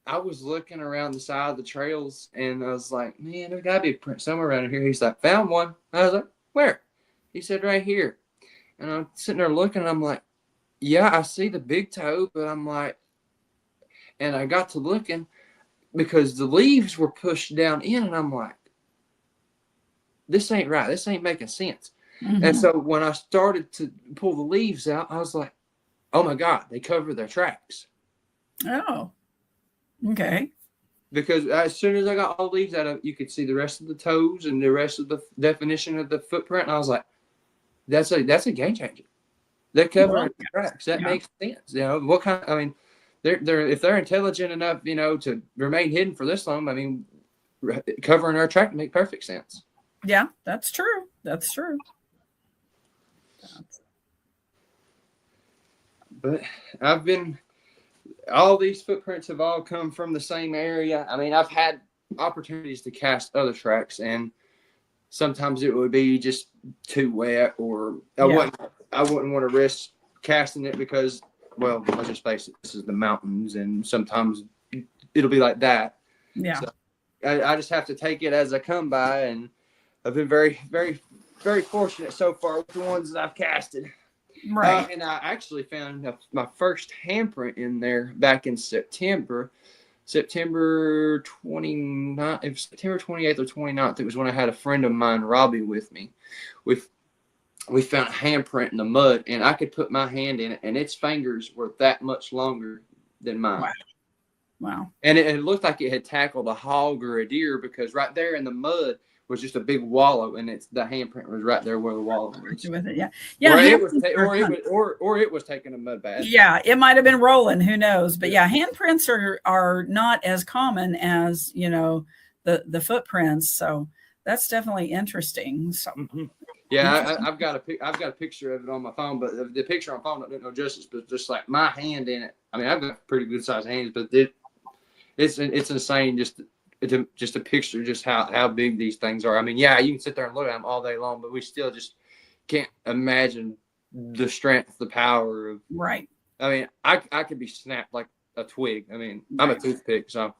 I was looking around the side of the trails and I was like, man, there's got to be a print somewhere around here. He's like, found one. I was like, where? He said, right here. And I'm sitting there looking and I'm like, yeah, I see the big toe, but I'm like, and I got to looking because the leaves were pushed down in and I'm like, this ain't right. This ain't making sense. Mm-hmm. And so when I started to pull the leaves out, I was like, oh my God, they cover their tracks. Oh, okay. Because as soon as I got all the leaves out of it, you could see the rest of the toes and the rest of the definition of the footprint. And I was like, that's a game changer. They're covering the tracks. That makes sense. You know, what kind, I mean, they're if they're intelligent enough, you know, to remain hidden for this long, I mean, covering our track make perfect sense. Yeah, that's true. That's true. But all these footprints have all come from the same area. I mean, I've had opportunities to cast other tracks, and sometimes it would be just too wet, or I wouldn't want to risk casting it because, well, let's just face it, this is the mountains, and sometimes it'll be like that. Yeah. So I just have to take it as I come by, and I've been very, very, very fortunate so far with the ones that I've casted. Right. And I actually found my first handprint in there back in September 29th. It was September 28th or 29th. It was when I had a friend of mine, Robbie, with me. We found a handprint in the mud, and I could put my hand in it, and its fingers were that much longer than mine. Wow. And it looked like it had tackled a hog or a deer, because right there in the mud was just a big wallow, and the handprint was right there where the wallow was. With it, yeah. Or it was taking a mud bath. Yeah, it might have been rolling. Who knows? But yeah, handprints are not as common as, you know, the footprints. So that's definitely interesting. So. Mm-hmm. Yeah, I've got a picture of it on my phone, but the picture on my phone don't do no justice. But just like my hand in it, I mean, I've got pretty good sized hands, but it's insane just to picture just how big these things are. I mean, yeah, you can sit there and look at them all day long, but we still just can't imagine the strength, the power of. Right. I mean, I could be snapped like a twig. I mean, I'm a toothpick, so.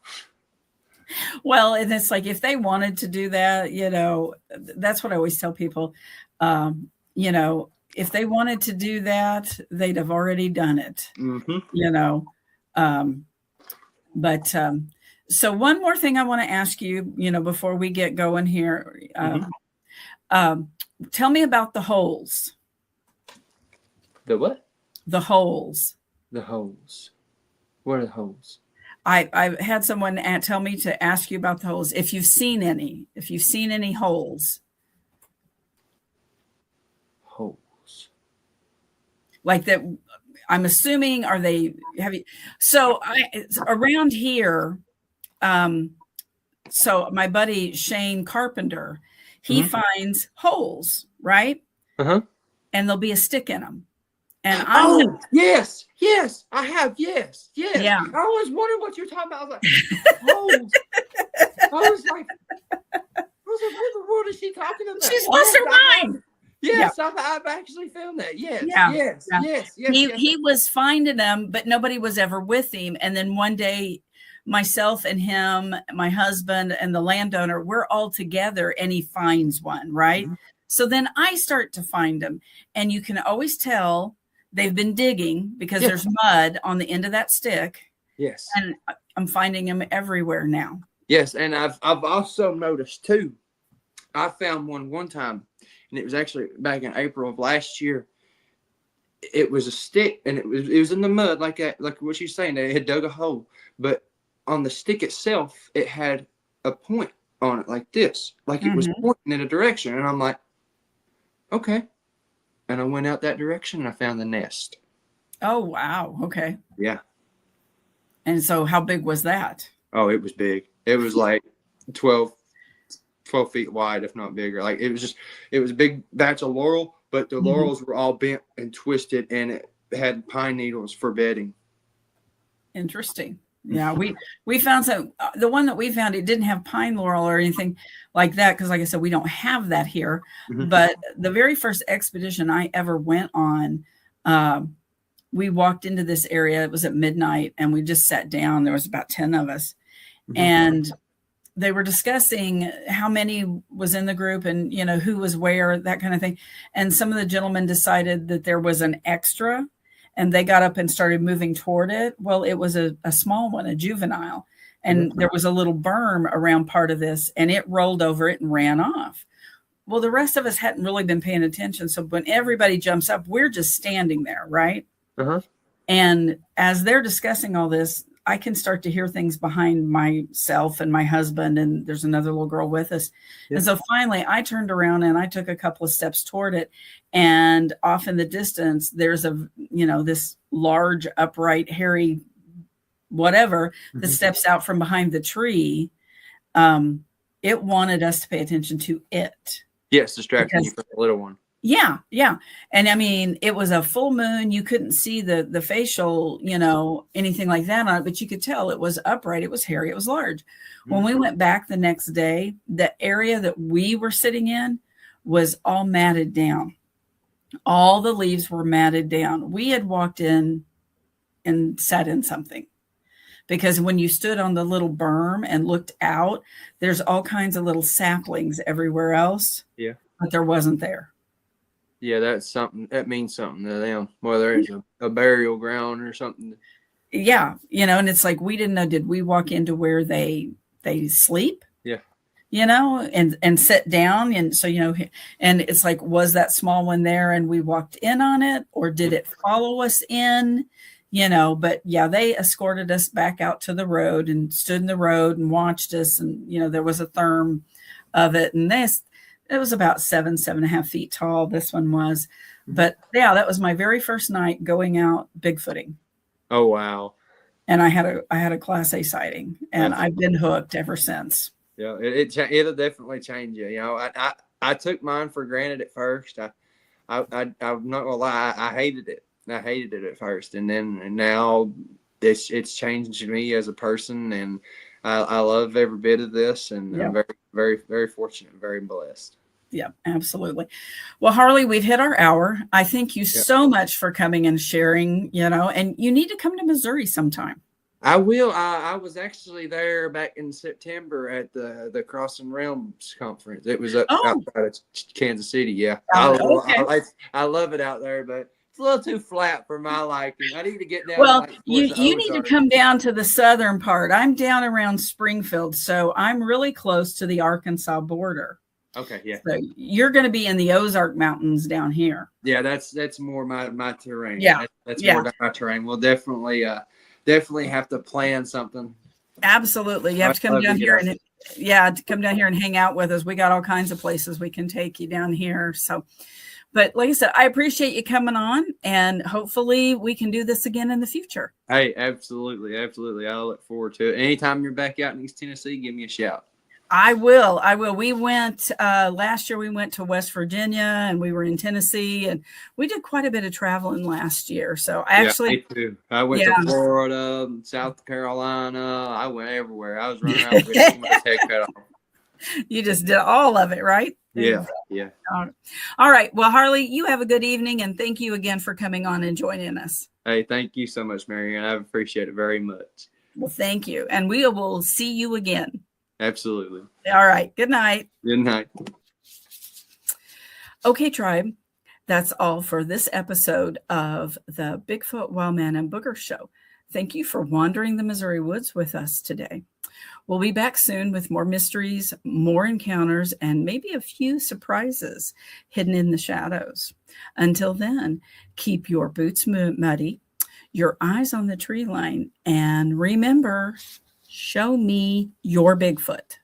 Well, and it's like, if they wanted to do that, you know, that's what I always tell people. You know, if they wanted to do that, they'd have already done it. Mm-hmm. You know, so one more thing I want to ask you, you know, before we get going here, tell me about the holes. The what? The holes. The holes. What are the holes? I had someone tell me to ask you about the holes. If you've seen any holes. Holes. Like that, I'm assuming, are they heavy? So around here, so my buddy Shane Carpenter, he finds holes, right? Uh-huh. And there'll be a stick in them. And yes, I have, yes. Yeah. I was wondering what you're talking about. I was like, holes. I was like, what the world is she talking about? She's lost her mind. Yes, yeah. I've actually found that. Yes, yes. He was finding them, but nobody was ever with him. And then one day, myself and him, my husband, and the landowner, we're all together, and he finds one, right? Mm-hmm. So then I start to find them, and you can always tell they've been digging because there's mud on the end of that stick. Yes. And I'm finding them everywhere now. Yes, and I've also noticed too. I found one time, and it was actually back in April of last year. It was a stick, and it was in the mud, like what she's saying. They had dug a hole, but on the stick itself, it had a point on it like this, like it was pointing in a direction. And I'm like, okay. And I went out that direction, and I found the nest. Oh, wow. Okay. Yeah. And so how big was that? Oh, it was big. It was like 12 feet wide, if not bigger. Like it was a big batch of laurel, but the laurels were all bent and twisted, and it had pine needles for bedding. Interesting. Yeah, we found some. The one that we found, it didn't have pine laurel or anything like that because, like I said, we don't have that here. Mhm. But the very first expedition I ever went on, we walked into this area. It was at midnight, and we just sat down. There was about 10 of us, Mhm. and they were discussing how many was in the group and, you know, who was where, that kind of thing. And some of the gentlemen decided that there was an extra, and they got up and started moving toward it. Well, it was a small one, a juvenile. And there was a little berm around part of this, and it rolled over it and ran off. Well, the rest of us hadn't really been paying attention. So when everybody jumps up, we're just standing there, right? Uh-huh. And as they're discussing all this, I can start to hear things behind myself and my husband, and there's another little girl with us. Yeah. And so finally I turned around and I took a couple of steps toward it. And off in the distance, there's this large, upright, hairy, whatever that steps out from behind the tree. It wanted us to pay attention to it. Yes, distracting you from the little one. Yeah. And I mean, it was a full moon. You couldn't see the facial, anything like that on it, but you could tell it was upright. It was hairy. It was large. When we went back the next day, the area that we were sitting in was all matted down. All the leaves were matted down. We had walked in and sat in something. Because when you stood on the little berm and looked out, there's all kinds of little saplings everywhere else. Yeah. But there wasn't there. Yeah, that's something. That means something to them. Whether it's a burial ground or something. Yeah, and it's like we didn't know. Did we walk into where they sleep? Yeah. And sit down, and so and it's like, was that small one there, and we walked in on it, or did it follow us in? But yeah, they escorted us back out to the road and stood in the road and watched us, and there was a therm of it, and it was about 7.5 feet tall. This one was, but yeah, that was my very first night going out Bigfooting. Oh, wow. And I had a Class A sighting, and I've been hooked ever since. Yeah, it'll definitely change you. I took mine for granted at first. I'm not gonna lie, I hated it. I hated it at first, and now it's changed me as a person, and I love every bit of this, and I'm very, very, very fortunate, and very blessed. Yeah, absolutely. Well, Harley, we've hit our hour. I thank you so much for coming and sharing, and you need to come to Missouri sometime. I will. I was actually there back in September at the Crossing Realms conference. It was outside of Kansas City. Yeah. Okay. I love it out there, but it's a little too flat for my liking. I need to get down. Well, you need to come down to the southern part. I'm down around Springfield, so I'm really close to the Arkansas border. Okay, yeah. So you're going to be in the Ozark Mountains down here. Yeah, that's more my terrain. Yeah, that's more my terrain. We'll definitely have to plan something. Absolutely, you have to come down here and hang out with us. We got all kinds of places we can take you down here. So, but like I said, I appreciate you coming on, and hopefully we can do this again in the future. Hey, absolutely. I'll look forward to it. Anytime you're back out in East Tennessee, give me a shout. I will. We went last year. We went to West Virginia, and we were in Tennessee, and we did quite a bit of traveling last year. So me too. I went to Florida, South Carolina. I went everywhere. I was running around with my head cut off. You just did all of it, right? Yeah. All right. Well, Harley, you have a good evening, and thank you again for coming on and joining us. Hey, thank you so much, Marianne. I appreciate it very much. Well, thank you, and we will see you again. Absolutely. All right. Good night. Good night. Okay, tribe. That's all for this episode of the Bigfoot, Wildman, and Boogers show. Thank you for wandering the Missouri woods with us today. We'll be back soon with more mysteries, more encounters, and maybe a few surprises hidden in the shadows. Until then, keep your boots muddy, your eyes on the tree line, and remember, show me your Bigfoot.